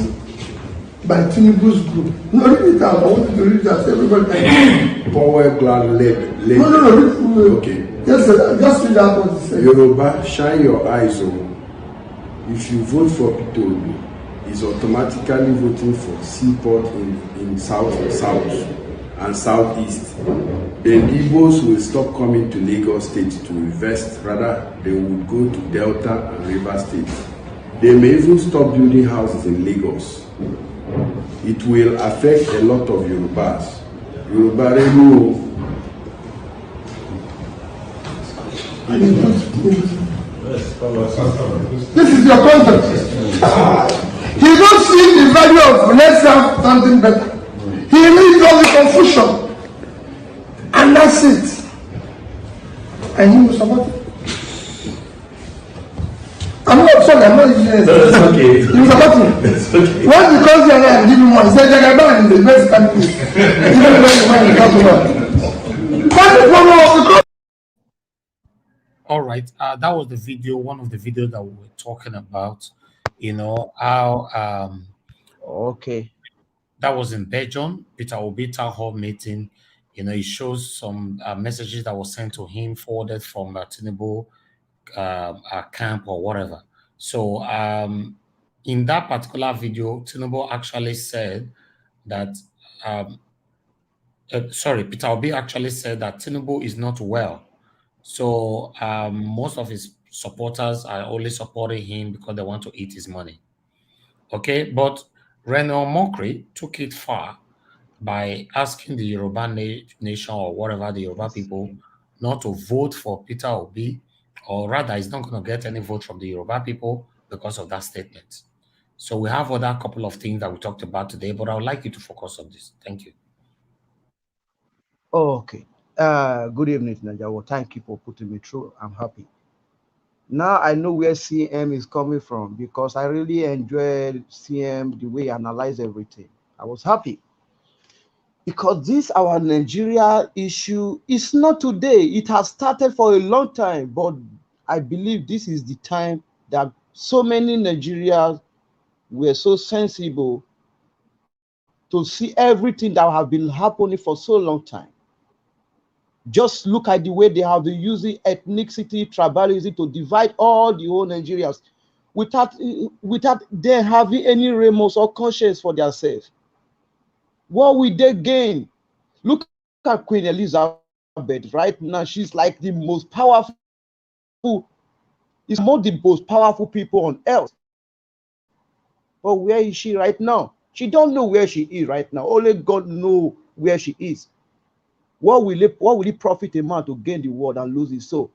by Tinubu's group. No, read it out. I want you to read it out. Everybody can. Power glad led. No. Okay. Yes, sir. Just read out what he said. Yoruba, shine your eyes on. If you vote for P2, is automatically voting for seaport in south and southeast. Then Igbos will stop coming to Lagos State to invest. Rather, they would go to Delta and River State. They may even stop building houses in Lagos. It will affect a lot of Yorubas. Yoruba Reno. This is your content. He don't see the value of let's have something better. He reads all the confusion. And that's it. And he was about it. I'm not sorry, I'm not using it. No, it's okay. He was about it. It's okay. Once he calls you and give him one, he said, Jagaban is the best candidate. Even when the man is talking about. What is one of the all right. That was the video. One of the videos that we were talking about. You know how Okay. that was in Belgium, Peter Obi town hall meeting. You know, it shows some messages that were sent to him, forwarded from Tinubu camp or whatever. So in that particular video, Tinubu actually said that, Peter Obi actually said that Tinubu is not well. So most of his supporters are only supporting him because they want to eat his money. Okay, but Reno Mokri took it far by asking the Yoruba nation or whatever, the Yoruba people, not to vote for Peter Obi, or rather, he's not going to get any vote from the Yoruba people because of that statement. So we have other couple of things that we talked about today, but I would like you to focus on this. Thank you. Okay. Good evening, Najawo. Thank you for putting me through. I'm happy. Now I know where CM is coming from because I really enjoyed CM the way he analyzed everything. I was happy. Because this our Nigeria issue is not today. It has started for a long time, but I believe this is the time that so many Nigerians were so sensible to see everything that have been happening for so long time. Just look at the way they have been using ethnicity, tribalism to divide all the whole Nigerians without them having any remorse or conscience for themselves. What will they gain? Look at Queen Elizabeth right now. She's like the most powerful, is among the most powerful people on earth. But where is she right now? She don't know where she is right now. Only God knows where she is. What will it profit a man to gain the world and lose his soul?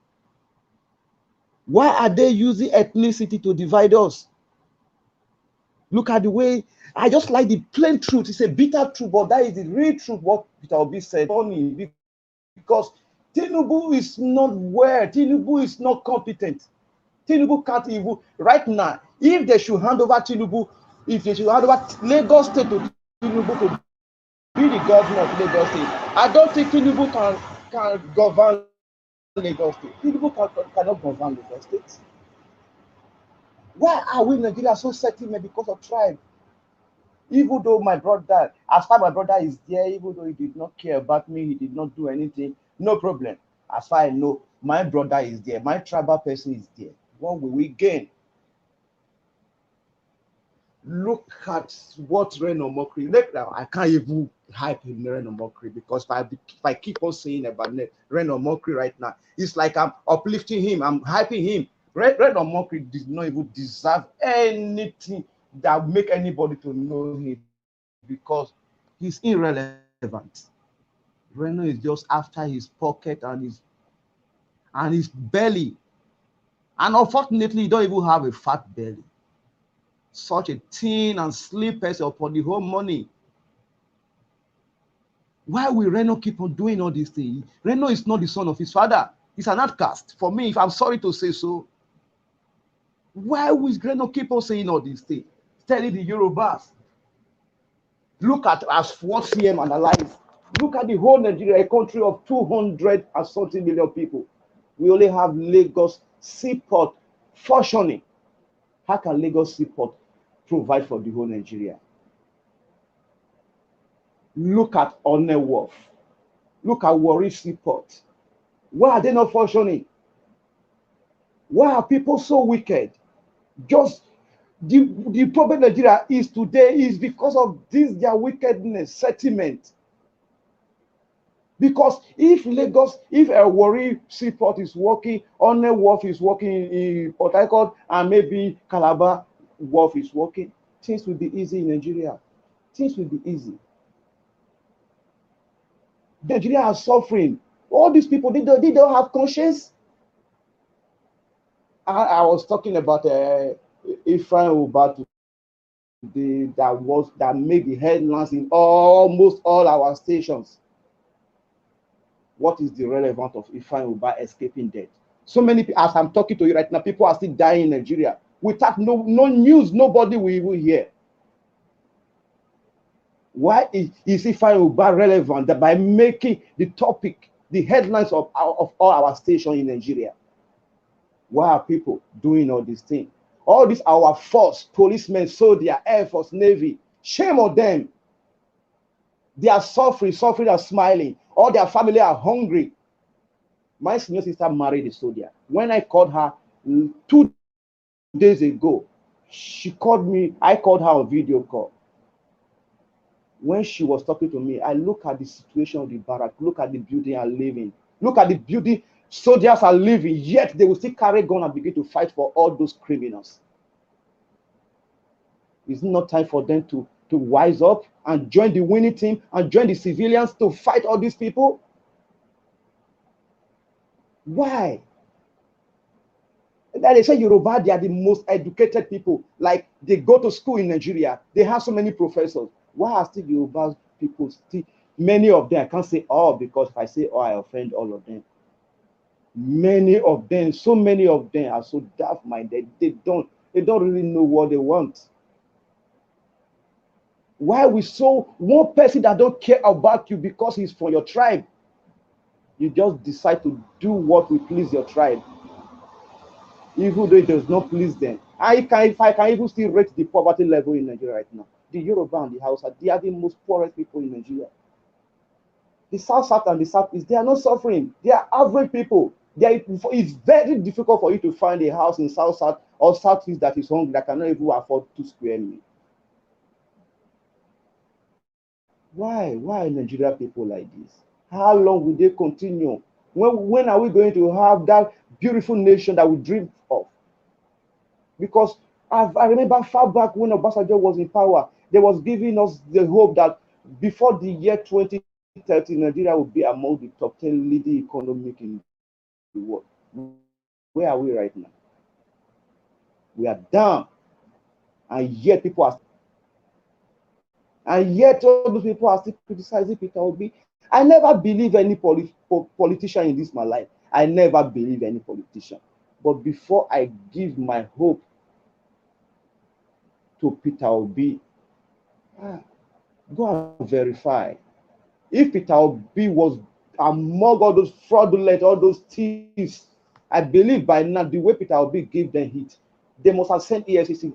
Why are they using ethnicity to divide us? Look at the way, I just like the plain truth. It's a bitter truth, but that is the real truth, what Peter Obi said. Because Tinubu is not well. Tinubu is not competent. Tinubu can't even, right now, if they should hand over Tinubu, if they should hand over Lagos State to Tinubu to be the governor of Lagos State, I don't think Tinubu can govern Lagos State. Tinubu cannot govern Lagos State. Why are we in Nigeria so settlement because of tribe? Even though my brother, as far as my brother is there, even though he did not care about me, he did not do anything, no problem. As far as I know, my brother is there, my tribal person is there. What will we gain? Look at what Reno Mokri, I can't even hype in Reno Mokri because if I keep on saying about Reno Mokri right now, it's like I'm uplifting him, I'm hyping him. Reno Mokri did not even deserve anything that make anybody to know him because he's irrelevant. Reno is just after his pocket and his belly. And unfortunately, he don't even have a fat belly. Such a thin and slim person upon the whole money. Why will Reno keep on doing all these things? Reno is not the son of his father. He's an outcast. For me, if I'm sorry to say so, why would Reno keep on saying all these things? Telling the Yorubas, look at as what CM analyzed. Look at the whole Nigeria, a country of 200 and something million people. We only have Lagos seaport functioning. How can Lagos seaport provide for the whole Nigeria? Look at One Wharf. Look at Warri seaport. Why are they not functioning? Why are people so wicked? Just the problem Nigeria is today is because of this their wickedness sentiment. Because if Lagos, if a Warri seaport is working, One Wharf is working in Port Harcourt, and maybe Calabar Wharf is working, things will be easy in Nigeria. Things will be easy. Nigeria are suffering. All these people, they don't have conscience. I was talking about Ifeanyi Ubah today that made the headlines in almost all our stations. What is the relevance of Ifeanyi Ubah escaping death? So many people, as I'm talking to you right now, people are still dying in Nigeria. Without no news, nobody will even hear. Why is Ifeanyi Ubah relevant? That by making the topic, the headlines of all our stations in Nigeria. Why are people doing all these things? All these our force, policemen, soldiers, Air Force, Navy, shame on them. They are suffering and smiling. All their family are hungry. My senior sister married a soldier. When I called her 2 days ago, she called me. I called her on video call. When she was talking to me, I look at the situation of the barrack, look at the building I'm living, look at the building soldiers are living, yet they will still carry gun and begin to fight for all those criminals. Is it not time for them to wise up and join the winning team and join the civilians to fight all these people? Why? That they say Yoruba, they are the most educated people. Like they go to school in Nigeria, they have so many professors. Why are still Yoruba people still? Many of them, I can't say all because if I say all, I offend all of them. Many of them, so many of them are so daft-minded. They don't really know what they want. Why we so one person that don't care about you because he's from your tribe? You just decide to do what will please your tribe, even though it does not please them. If I can even still rate the poverty level in Nigeria right now, the Yoruba and the Hausa, they are the most poorest people in Nigeria. The South and the Southeast, they are not suffering. They are average people. It's very difficult for you to find a house in South or Southeast that is hungry that cannot even afford 2 square meters. Why Nigeria people like this? How long will they continue? When are we going to have that beautiful nation that we dream of? Because I remember far back when Obasanjo was in power, they was giving us the hope that before the year 2030, Nigeria will be among the top 10 leading economic in the world. Where are we right now? We are down, and yet all those people are still criticizing Peter Obi. I never believe any politician in this my life. I never believe any politician. But before I give my hope to Peter Obi, go and verify. If Peter Obi was among all those fraudulent, all those thieves, I believe by now, the way Peter Obi gave them hit, they must have sent EFCC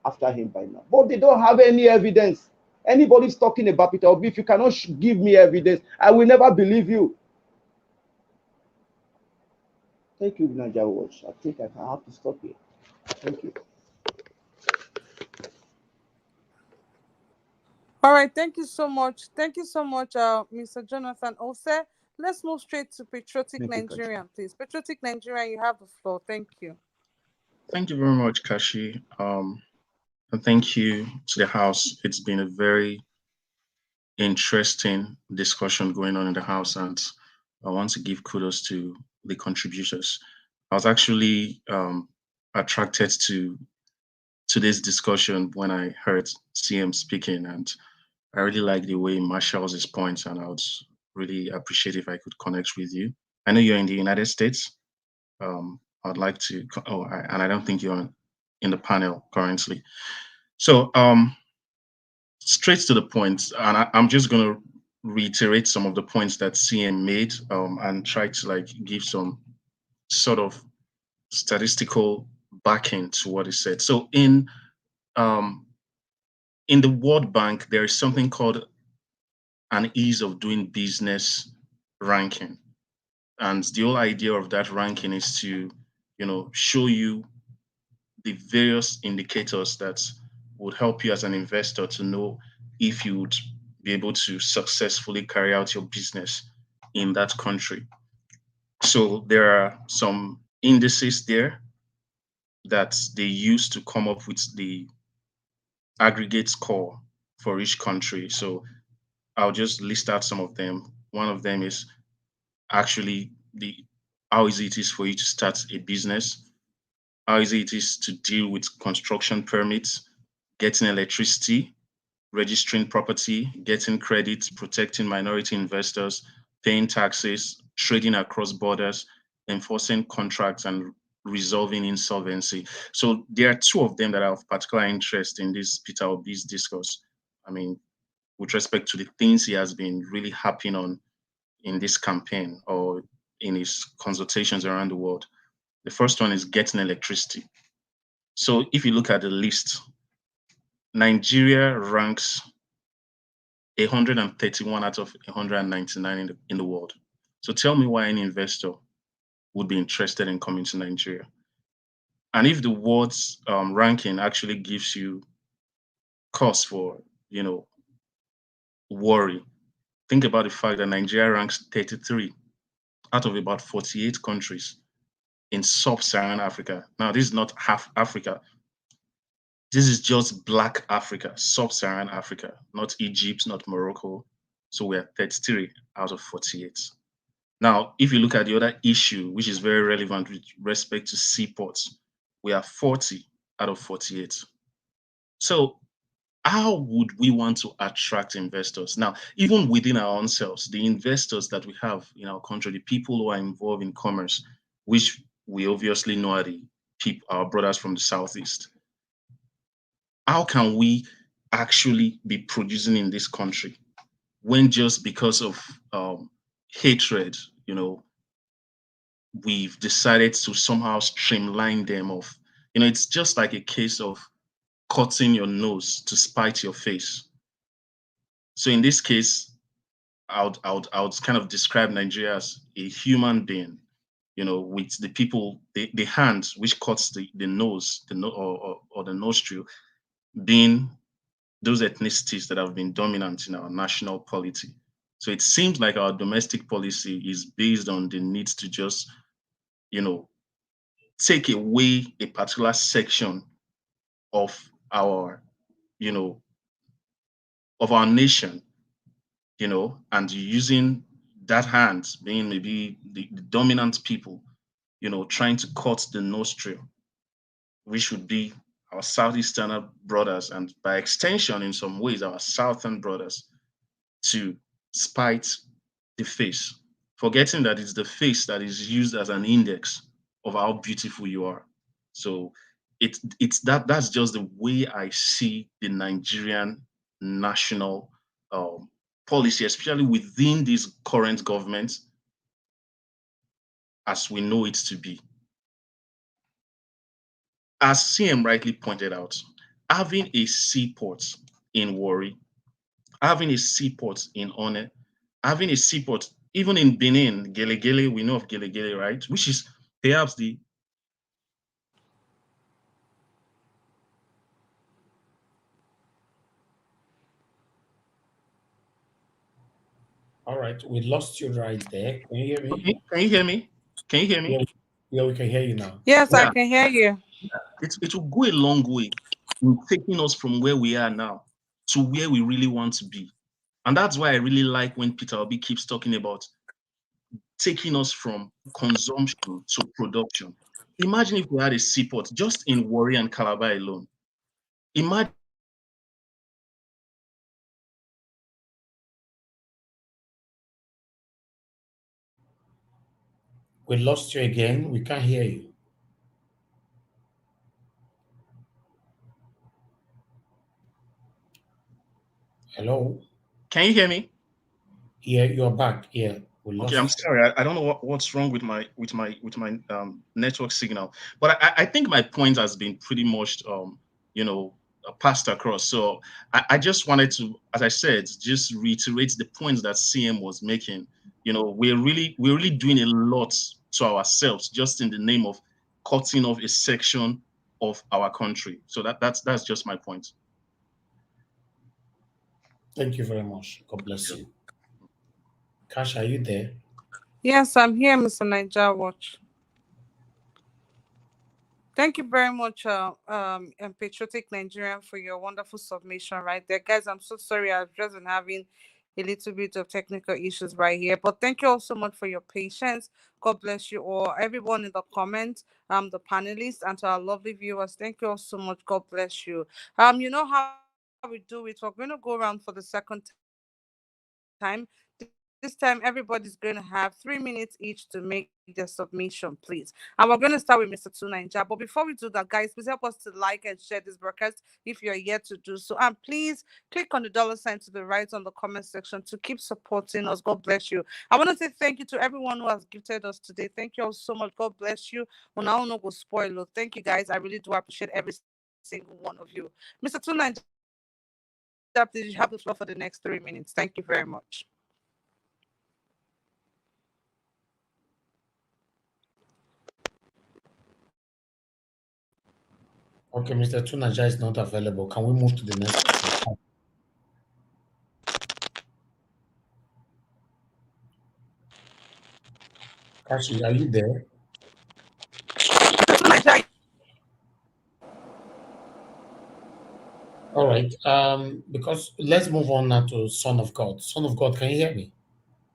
after him by now. But they don't have any evidence. Anybody's talking about Peter Obi, if you cannot give me evidence, I will never believe you. Thank you, Niger Watch. I think I have to stop here. Thank you. All right, thank you so much. Thank you so much, Mr. Jonathan Ose. Let's move straight to Patriotic Nigerian, please. Patriotic Nigerian, you have the floor. Thank you. Thank you very much, Kashi. And thank you to the House. It's been a very interesting discussion going on in the House, and I want to give kudos to the contributors. I was actually attracted to today's discussion when I heard CM speaking, and I really like the way he marshals his points, and I would really appreciate if I could connect with you. I know you're in the United States. I'd like to, and I don't think you're in the panel currently. So, straight to the point, and I'm just going to reiterate some of the points that CM made, and try to like give some sort of statistical backing to what he said. So, um, in the World Bank, there is something called an ease of doing business ranking. And the whole idea of that ranking is to, show you the various indicators that would help you as an investor to know if you would be able to successfully carry out your business in that country. So there are some indices there that they use to come up with the aggregate score for each country. So I'll just list out some of them. One of them is actually the how easy it is for you to start a business, how easy it is to deal with construction permits, getting electricity, registering property, getting credit, protecting minority investors, paying taxes, trading across borders, enforcing contracts, and resolving insolvency. So there are two of them that are of particular interest in this Peter Obi's discourse. I mean, with respect to the things he has been really harping on in this campaign or in his consultations around the world. The first one is getting electricity. So if you look at the list, Nigeria ranks 131 out of 199 in the world. So tell me why any investor would be interested in coming to Nigeria. And if the world's ranking actually gives you cause for, worry, think about the fact that Nigeria ranks 33 out of about 48 countries in sub-Saharan Africa. Now, this is not half Africa. This is just Black Africa, sub-Saharan Africa, not Egypt, not Morocco. So we're 33 out of 48. Now, if you look at the other issue, which is very relevant with respect to seaports, we are 40 out of 48. So how would we want to attract investors? Now, even within our own selves, the investors that we have in our country, the people who are involved in commerce, which we obviously know are the people, our brothers from the Southeast, how can we actually be producing in this country when just because of hatred, we've decided to somehow streamline them off? It's just like a case of cutting your nose to spite your face. So in this case, I would kind of describe Nigeria as a human being, with the people, the hand which cuts the nose, or the nostril, being those ethnicities that have been dominant in our national polity. So it seems like our domestic policy is based on the need to just, take away a particular section of our, you know, of our nation, and using that hand being maybe the dominant people, trying to cut the nostril, which would be our Southeastern brothers, and by extension, in some ways, our Southern brothers, to spite the face, forgetting that it's the face that is used as an index of how beautiful you are. So that's just the way I see the Nigerian national policy, especially within this current government, as we know it to be. As CM rightly pointed out, having a seaport in Warri, having a seaport in One, having a seaport even in Benin, Gelegele, we know of Gelegele, right? Which is perhaps the All right, we lost you right there. Can you hear me? okay. Can you hear me? Can you hear Yeah, me? yeah, we can hear you now. Yes, I Yeah, can hear you. it will go a long way in taking us from where we are now to where we really want to be. And that's why I really like when Peter Obi keeps talking about taking us from consumption to production. Imagine if we had a seaport just in Warri and Calabar alone. Imagine We lost you again. We can't hear you. Hello? Can you hear me? Yeah, you're back. Yeah, we Okay, I'm lost you. sorry. I don't know what's wrong with my network signal, but I think my point has been pretty much you know passed across. So I just wanted to, as I said, just reiterate the points that CM was making. You know, we're really doing a lot to ourselves just in the name of cutting off a section of our country. So that's just my point. Thank you very much. God bless you. Cash, are you there? Yes, I'm here, Mr. Niger Watch. Thank you very much, and Patriotic Nigerian, for your wonderful submission right there. Guys, I'm so sorry. I've just been having a little bit of technical issues right here. But thank you all so much for your patience. God bless you all. Everyone in the comments, the panelists, and to our lovely viewers, thank you all so much. God bless you. You know how we do it. We're going to go around for the second time. This time, everybody's going to have 3 minutes each to make their submission, please. And we're going to start with Mr. Tunanja. But before we do that, guys, please help us to like and share this broadcast if you're yet to do so. And please click on the dollar sign to the right on the comment section to keep supporting us. God bless you. I want to say thank you to everyone who has gifted us today. Thank you all so much. God bless you. Una no go spoil. Thank you, guys. I really do appreciate every single one of you. Mr. Tunanja, please, you have the floor for the next 3 minutes. Thank you very much. Okay, Mr. Tunaja is not available. Can we move to the next person? Kashi, are you there? All right. Because let's move on now to Son of God. Son of God, can you hear me?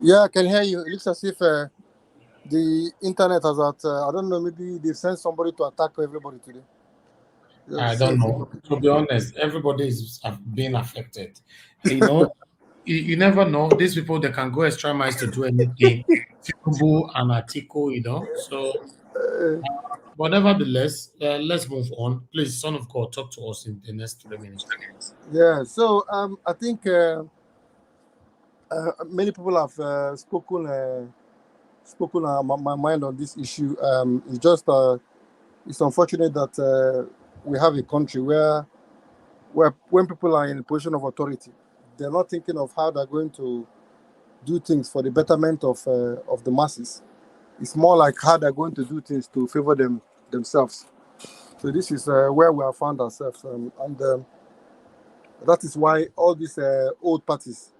Yeah, I can hear you. It looks as if the internet has I don't know, maybe they've sent somebody to attack everybody today. I Yes, don't know. To be honest, everybody is being affected. You know, you never know. These people, they can go extra miles to do anything. Tinubu and Atiku, you know. So, but nevertheless, let's move on. Please, Son of God, talk to us in the next 3 minutes. yeah. So I think many people have spoken my mind on this issue. It's just it's unfortunate that we have a country where when people are in a position of authority, they're not thinking of how they're going to do things for the betterment of the masses. It's more like how they're going to do things to favor themselves. So this is where we have found ourselves, and that is why all these old parties,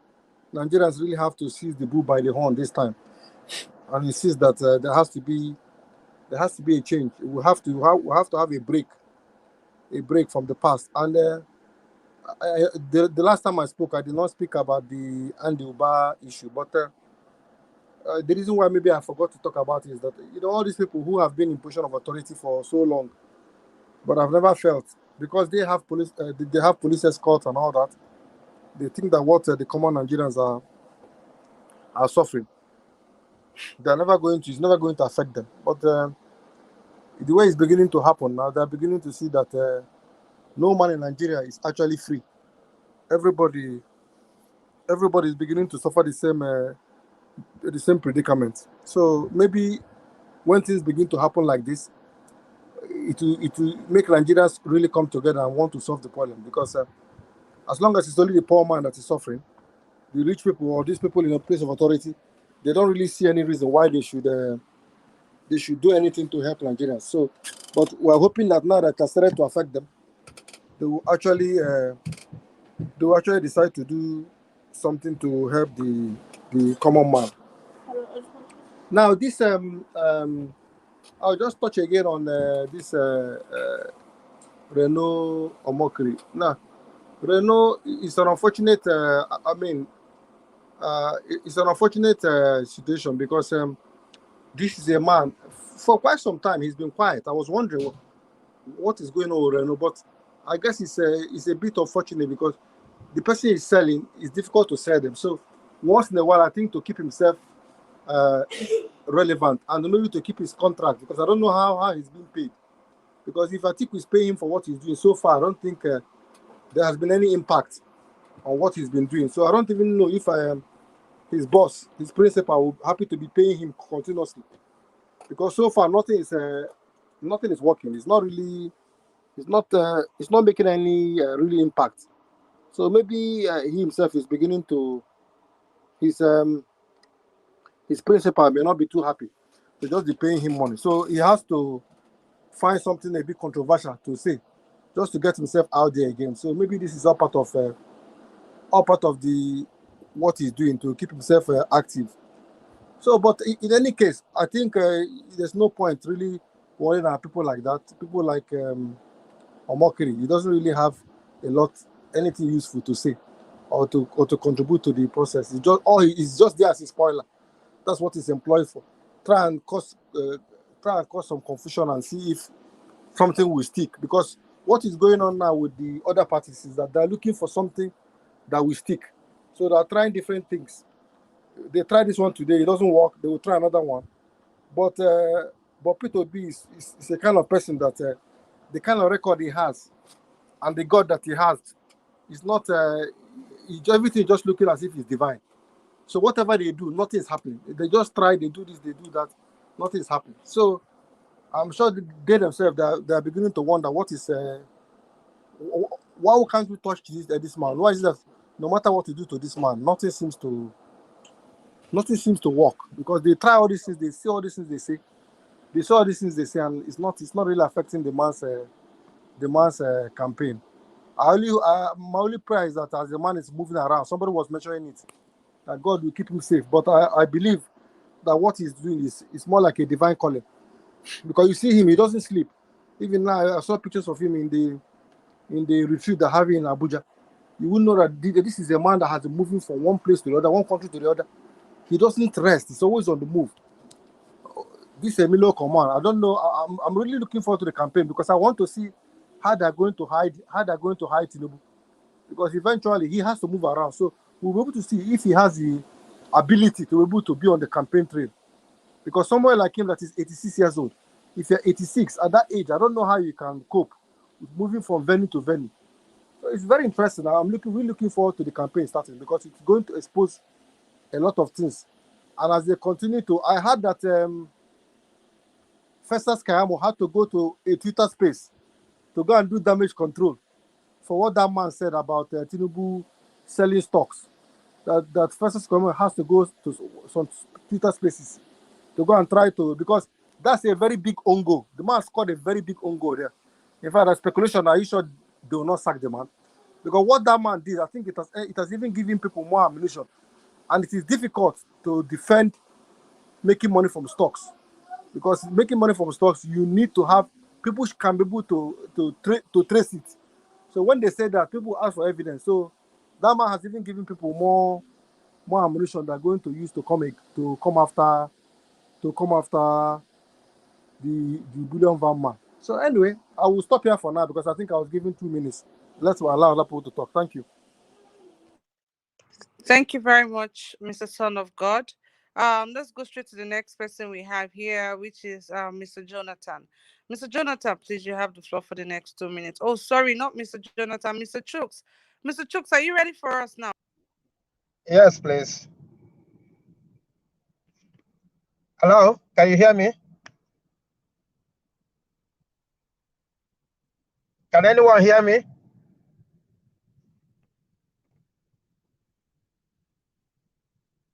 Nigerians really have to seize the bull by the horn this time, and insist that there has to be a change. We have to have a break from the past. And the last time I spoke, I did not speak about the Andy Uba issue, but the reason why maybe I forgot to talk about it is that all these people who have been in position of authority for so long, but I've never felt, because they have police escorts and all that. They think that what the common Nigerians are suffering, it's never going to affect them. But the way it's beginning to happen now, they're beginning to see that no man in Nigeria is actually free. Everybody is beginning to suffer the same predicament. So maybe when things begin to happen like this, it will make Nigerians really come together and want to solve the problem. Because as long as it's only the poor man that is suffering, the rich people or these people in a place of authority, they don't really see any reason why they should do anything to help Nigerians. So, but we're hoping that now that it has started to affect them, they will actually decide to do something to help the common man. Now, this I'll just touch again on this Reno Omokri. Now, Reno is an unfortunate. It's an unfortunate situation because this is a man. For quite some time, he's been quiet. I was wondering what is going on with Reno, but I guess it's a bit unfortunate because the person is selling, it's difficult to sell them. So once in a while, I think to keep himself relevant, and maybe to keep his contract, because I don't know how he's being paid. Because if Atiku is paying him for what he's doing so far, I don't think there has been any impact on what he's been doing. So I don't even know if his boss, his principal, will happy to be paying him continuously. Because so far nothing is working. It's not really, it's not making any really impact. So maybe he himself is beginning to his principal may not be too happy to just be paying him money. So he has to find something a bit controversial to say, just to get himself out there again. So maybe this is all part of the what he's doing to keep himself active. So, but in any case, I think there's no point really worrying about people like that. People like Omokiri, he doesn't really have anything useful to say or to contribute to the process. He's just there as a spoiler. That's what he's employed for. Try and cause some confusion and see if something will stick. Because what is going on now with the other parties is that they're looking for something that will stick. So they're trying different things. They try this one today, it doesn't work. They will try another one. But Peter B is a kind of person that the kind of record he has and the God that he has is not everything just looking as if it's divine. So whatever they do, nothing is happening. They just try, they do this, they do that, nothing is happening. So I'm sure they themselves they are beginning to wonder what is why can't we touch this man? Why is it that no matter what you do to this man, nothing seems to work? Because they try all these things, they say all these things, they say all these things they say, and it's not really affecting the man's campaign. My only prayer is that as the man is moving around, somebody was mentioning it, that God will keep him safe. But I believe that what he's doing is more like a divine calling, because you see him, he doesn't sleep. Even now, I saw pictures of him in the retreat they're having in Abuja. You will know that this is a man that has been moving from one place to the other, one country to the other. He doesn't rest. He's always on the move. This Emilio Command, I don't know. I'm really looking forward to the campaign, because I want to see how they're going to hide Tinubu, because eventually he has to move around. So we'll be able to see if he has the ability to be able to be on the campaign trail. Because somewhere like him that is 86 years old, if you're 86 at that age, I don't know how you can cope with moving from venue to venue. So it's very interesting. I'm really looking forward to the campaign starting, because it's going to expose a lot of things. And as they continue to, I heard that Festus Kayamo had to go to a Twitter space to go and do damage control for what that man said about Tinubu selling stocks. That Festus Kayamo has to go to some Twitter spaces to go and try to, because that's a very big ongo. The man scored a very big ongo there. In fact, there's speculation, are you sure they will not sack the man? Because what that man did, I think it has even given people more ammunition. And it is difficult to defend making money from stocks. Because making money from stocks, you need to have people can be able to trace it. So when they say that, people ask for evidence. So that man has even given people more ammunition they're going to use to come after the bullion van man. So anyway, I will stop here for now, because I think I was given 2 minutes. Let's allow other people to talk. Thank you. Thank you very much, Mr. Son of God. Let's go straight to the next person we have here, which is Mr. Jonathan. Mr. Jonathan, please, you have the floor for the next 2 minutes. Oh, sorry, not Mr. Jonathan, Mr. Chooks. Mr. Chooks, are you ready for us now? Yes, please. Hello, can you hear me? Can anyone hear me?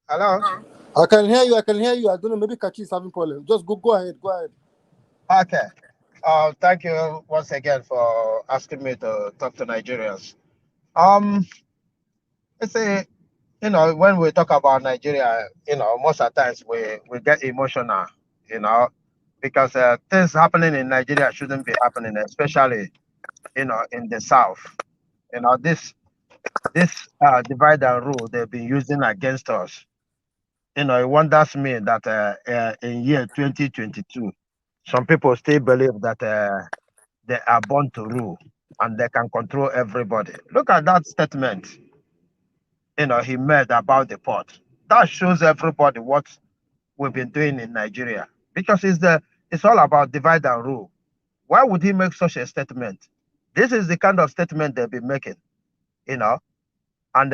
Hello? I can hear you. I don't know, maybe Kachi is having problem. Just go ahead. Okay. Thank you once again for asking me to talk to Nigerians. It's when we talk about Nigeria, most of the times we get emotional, because things happening in Nigeria shouldn't be happening, especially, in the South. This divide and rule they've been using against us. It wonders me that in year 2022, some people still believe that they are born to rule and they can control everybody. Look at that statement, he made about the port. That shows everybody what we've been doing in Nigeria, because it's all about divide and rule. Why would he make such a statement? This is the kind of statement they've been making, you know, and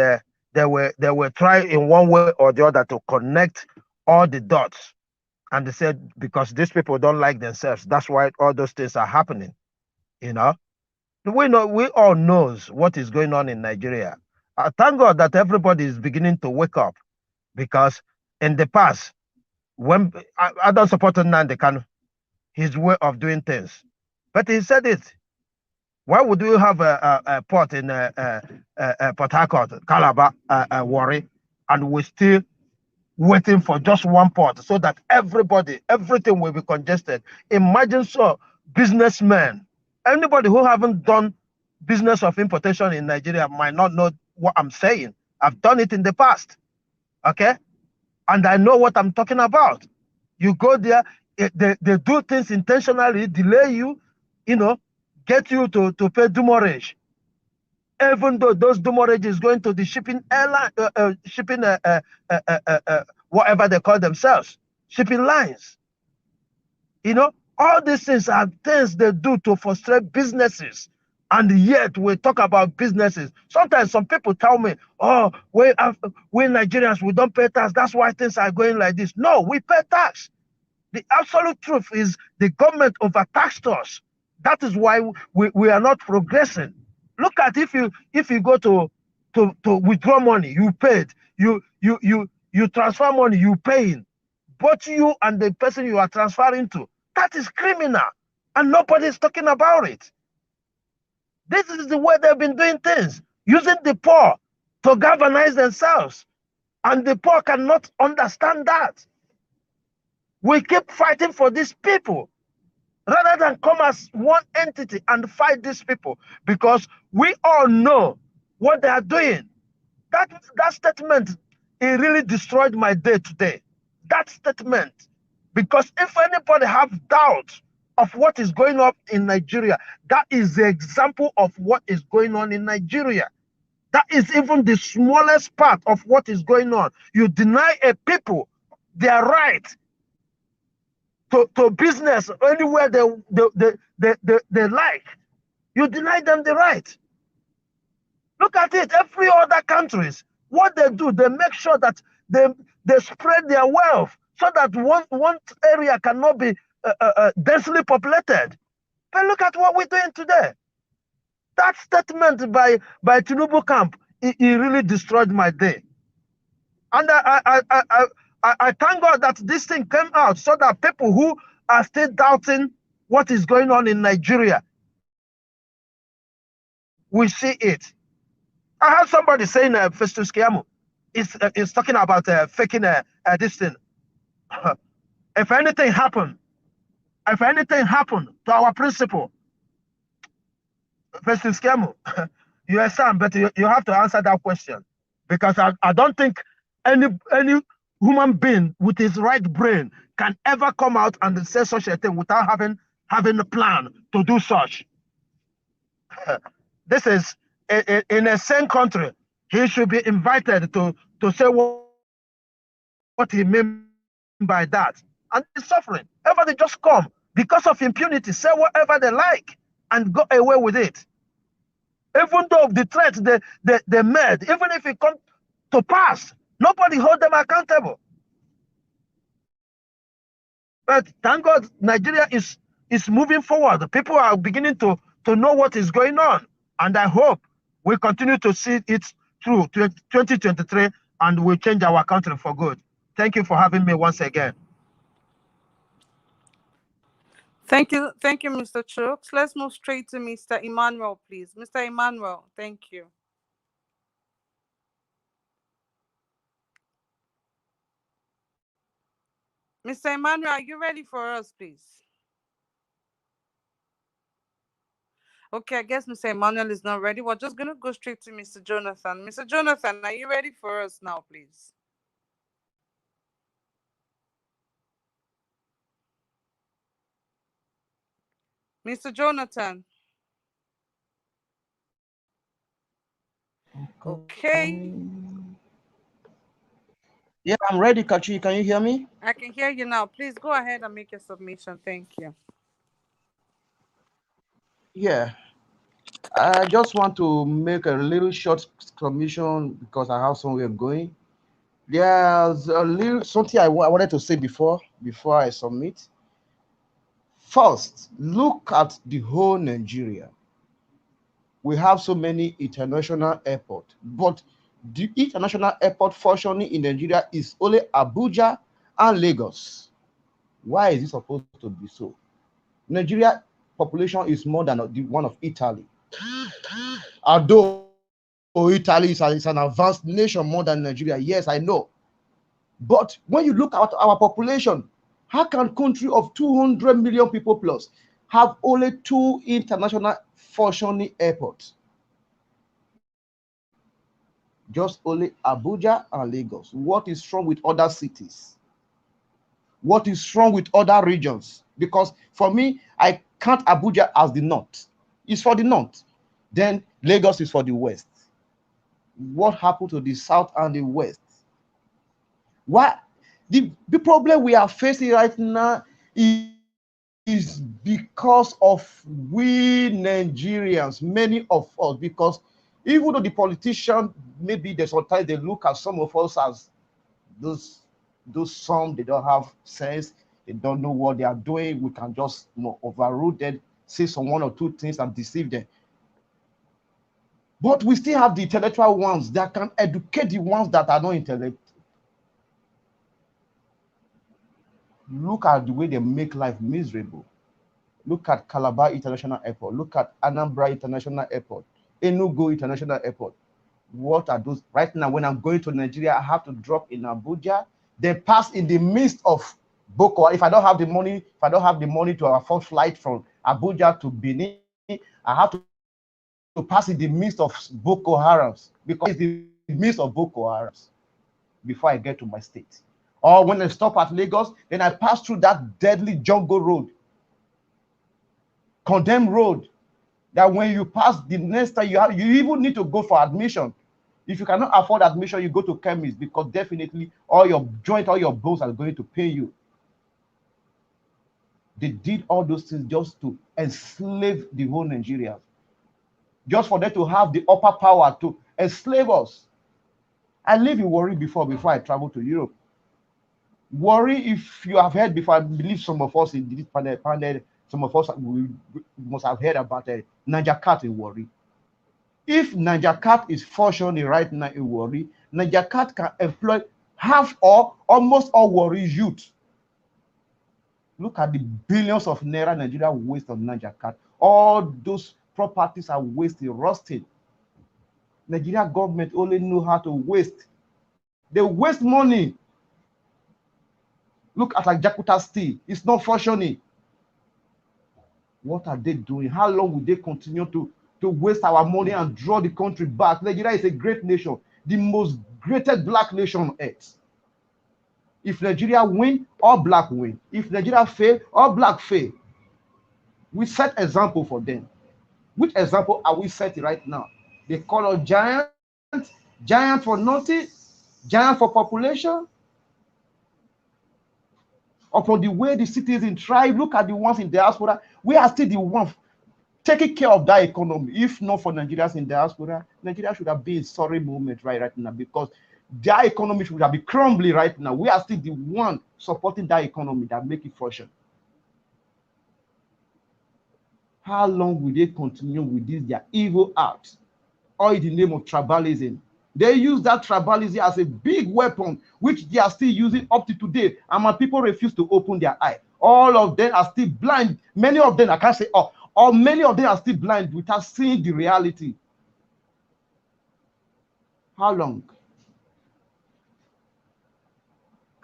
they were trying in one way or the other to connect all the dots, and they said because these people don't like themselves, that's why all those things are happening, you know. We all knows what is going on in Nigeria. Thank God that everybody is beginning to wake up, because in the past, when I don't support Nnamdi Kanu, his way of doing things, but he said it. Why would you have a port in Port Harcourt, Calabar, Warri, and we're still waiting for just one port so that everything will be congested? Imagine businessmen, anybody who haven't done business of importation in Nigeria might not know what I'm saying. I've done it in the past, okay? And I know what I'm talking about. You go there, they do things intentionally, delay you, you know, get you to pay demurrage, even though those demurrage is going to the shipping airline, whatever they call themselves, shipping lines. You know, all these things are things they do to frustrate businesses. And yet we talk about businesses. Sometimes some people tell me, oh, we Nigerians, we don't pay tax. That's why things are going like this. No, we pay tax. The absolute truth is the government overtaxed us. That is why we are not progressing. Look at if you go to withdraw money, you paid. You transfer money, you paying. Both you and the person you are transferring to. That is criminal. And nobody is talking about it. This is the way they've been doing things, using the poor to galvanize themselves. And the poor cannot understand that. We keep fighting for these people rather than come as one entity and fight these people, because we all know what they are doing. That statement, it really destroyed my day today. That statement. Because if anybody have doubt of what is going on in Nigeria, that is the example of what is going on in Nigeria. That is even the smallest part of what is going on. You deny a people their right to business anywhere they like. You deny them the right. Look at it. Every other countries, what they do, they make sure that they spread their wealth so that one area cannot be densely populated. But look at what we're doing today. That statement by Tinubu camp, it really destroyed my day. And I thank God that this thing came out so that people who are still doubting what is going on in Nigeria, we see it. I heard somebody saying Festus Keyamo is talking about faking this thing. If anything happened to our principal, Festus Keyamo, you're a son, but you have to answer that question, because I don't think any human being with his right brain can ever come out and say such a thing without having a plan to do such. This is in a sane country. He should be invited to say what he meant by that. And he's suffering. Everybody just come because of impunity, say whatever they like and go away with it. Even though the threat they made, even if it comes to pass, nobody hold them accountable. But thank God Nigeria is moving forward. People are beginning to know what is going on. And I hope we continue to see it through 2023 and we change our country for good. Thank you for having me once again. Thank you, Mr. Chooks. Let's move straight to Mr. Emmanuel, please. Mr. Emmanuel, thank you. Mr. Emmanuel, are you ready for us, please? Okay, I guess Mr. Emmanuel is not ready. We're just going to go straight to Mr. Jonathan. Mr. Jonathan, are you ready for us now, please? Mr. Jonathan. Okay. Yeah, I'm ready, Kachi. Can you hear me? I can hear you now. Please go ahead and make your submission. Thank you. Yeah. I just want to make a little short submission because I have somewhere going. There's a little something I wanted to say before I submit. First, look at the whole Nigeria. We have so many international airports, but the international airport functioning in Nigeria is only Abuja and Lagos. Why is it supposed to be so? Nigeria population is more than the one of Italy. Although Italy is an advanced nation more than Nigeria, yes, I know. But when you look at our population, how can country of 200 million people plus have only two international functioning airports? Just only Abuja and Lagos. What is wrong with other cities? What is wrong with other regions? Because for me, I count Abuja as the north. It's for the north. Then Lagos is for the west. What happened to the south and the west? Why? The problem we are facing right now is because of we Nigerians, many of us, because even though the politician, maybe they sometimes they look at some of us as those some they don't have sense, they don't know what they are doing. We can just overrule them, say some one or two things and deceive them. But we still have the intellectual ones that can educate the ones that are not intellect. Look at the way they make life miserable. Look at Calabar International Airport. Look at Anambra International Airport. Enugu International Airport. What are those? Right now, when I'm going to Nigeria, I have to drop in Abuja. They pass in the midst of Boko. If I don't have the money, to afford flight from Abuja to Benin, I have to pass in the midst of Boko Harams because it's the midst of Boko Harams before I get to my state. Or when I stop at Lagos, then I pass through that deadly jungle road, condemned road, that when you pass the next time you even need to go for admission. If you cannot afford admission, you go to chemist because definitely all your joint, all your bones are going to pay you. They did all those things just to enslave the whole Nigerians, just for them to have the upper power to enslave us. I live in Warri before I travel to Europe. Warri, if you have heard before, I believe some of us in this panel, some of us must have heard about Niger Cat in Warri. If Niger Cat is functioning right now in Warri, Niger Cat can employ half or almost all Warri youth. Look at the billions of naira Nigeria waste on Niger Cat. All those properties are wasted, rusting. Nigeria government only know how to waste. They waste money. Look at Jakarta Steel. It's not functioning. What are they doing? How long will they continue to waste our money and draw the country back? Nigeria is a great nation, the most greatest black nation on earth. If Nigeria win, all black win. If Nigeria fail, all black fail. We set example for them. Which example are we setting right now? They call us giants, giant for nothing, giant for population. Upon the way the citizens try, look at the ones in diaspora. We are still the ones taking care of that economy. If not for Nigerians in diaspora, Nigeria should have been in sorry moment right now because their economy should have been crumbling right now. We are still the one supporting that economy that make it function. How long will they continue with this their evil acts, all in the name of tribalism? They use that tribalism as a big weapon, which they are still using up to today. And my people refuse to open their eye. All of them are still blind. Many of them, I can't say all, or many of them are still blind without seeing the reality. How long?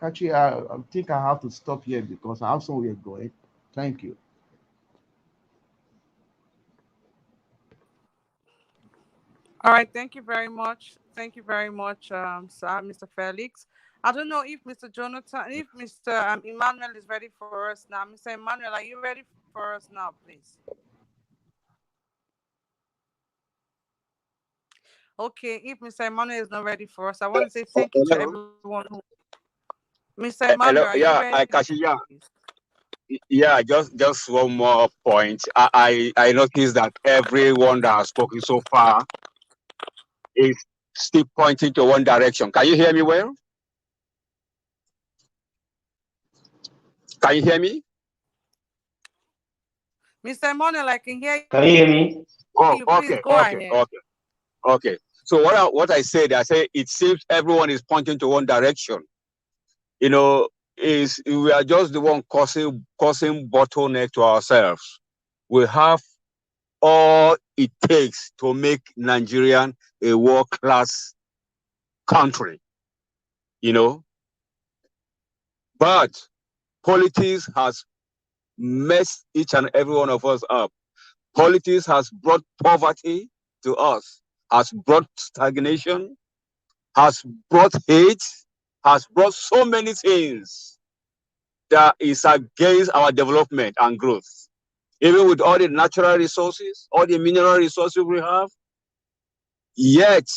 Kachi, I think I have to stop here because I have somewhere going. Thank you. All right, thank you very much. Thank you very much, sir, Mr. Felix. I don't know if Mr. Jonathan, if Mr. Emmanuel is ready for us now. Mr. Emmanuel, are you ready for us now, please? Okay, if Mr. Emmanuel is not ready for us, I want to say thank you to Hello. everyone who. Mr. Emmanuel, Hello, are you yeah, ready? Kashi, yeah, just one more point. I noticed that everyone that has spoken so far is still pointing to one direction. Can you hear me well? Can you hear me? Mr. Emmanuel, I can hear Can you hear me? Oh, you. Please go ahead. okay. So what I said it seems everyone is pointing to one direction. You know, is we are just the one causing bottleneck to ourselves. We have all it takes to make Nigerian a world-class country, you know. But politics has messed each and every one of us up. Politics has brought poverty to us, has brought stagnation, has brought hate, has brought so many things that is against our development and growth. Even with all the natural resources, all the mineral resources we have, yet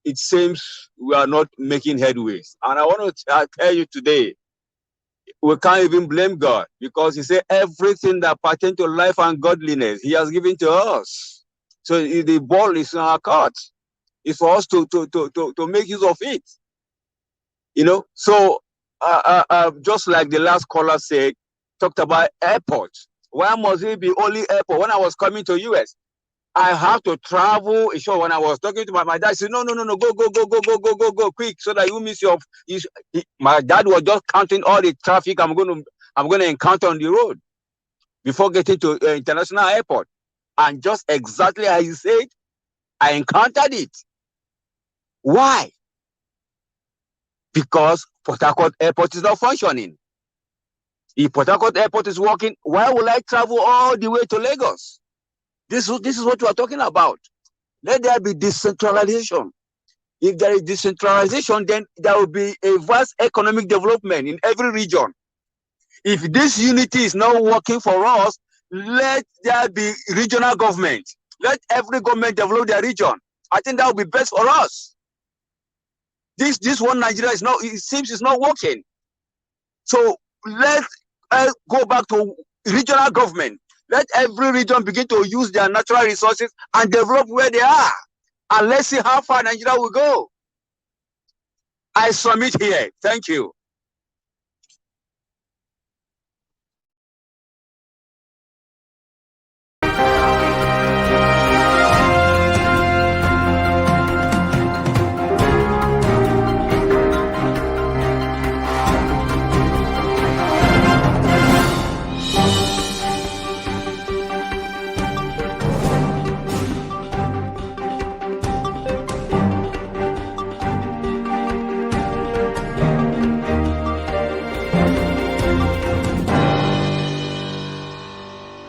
it seems we are not making headways. And I want to tell you today, we can't even blame God, because he said everything that pertains to life and godliness, he has given to us. So the ball is in our court. It's for us to make use of it. You know, so just like the last caller said, talked about airports. Why must it be only airport? When I was coming to US, I have to travel. Sure, when I was talking to my dad, he said, no, go, quick, so that you miss your. My dad was just counting all the traffic I'm going to encounter on the road before getting to international airport, and just exactly as you said, I encountered it. Why? Because Port Harcourt Airport is not functioning. If Port Harcourt Airport is working, why would I travel all the way to Lagos? This is what we are talking about. Let there be decentralization. If there is decentralization, then there will be a vast economic development in every region. If this unity is not working for us, let there be regional government. Let every government develop their region. I think that would be best for us. This one Nigeria is not, it seems it's not working. So let's go back to regional government. Let every region begin to use their natural resources and develop where they are. And let's see how far Nigeria will go. I submit here. Thank you.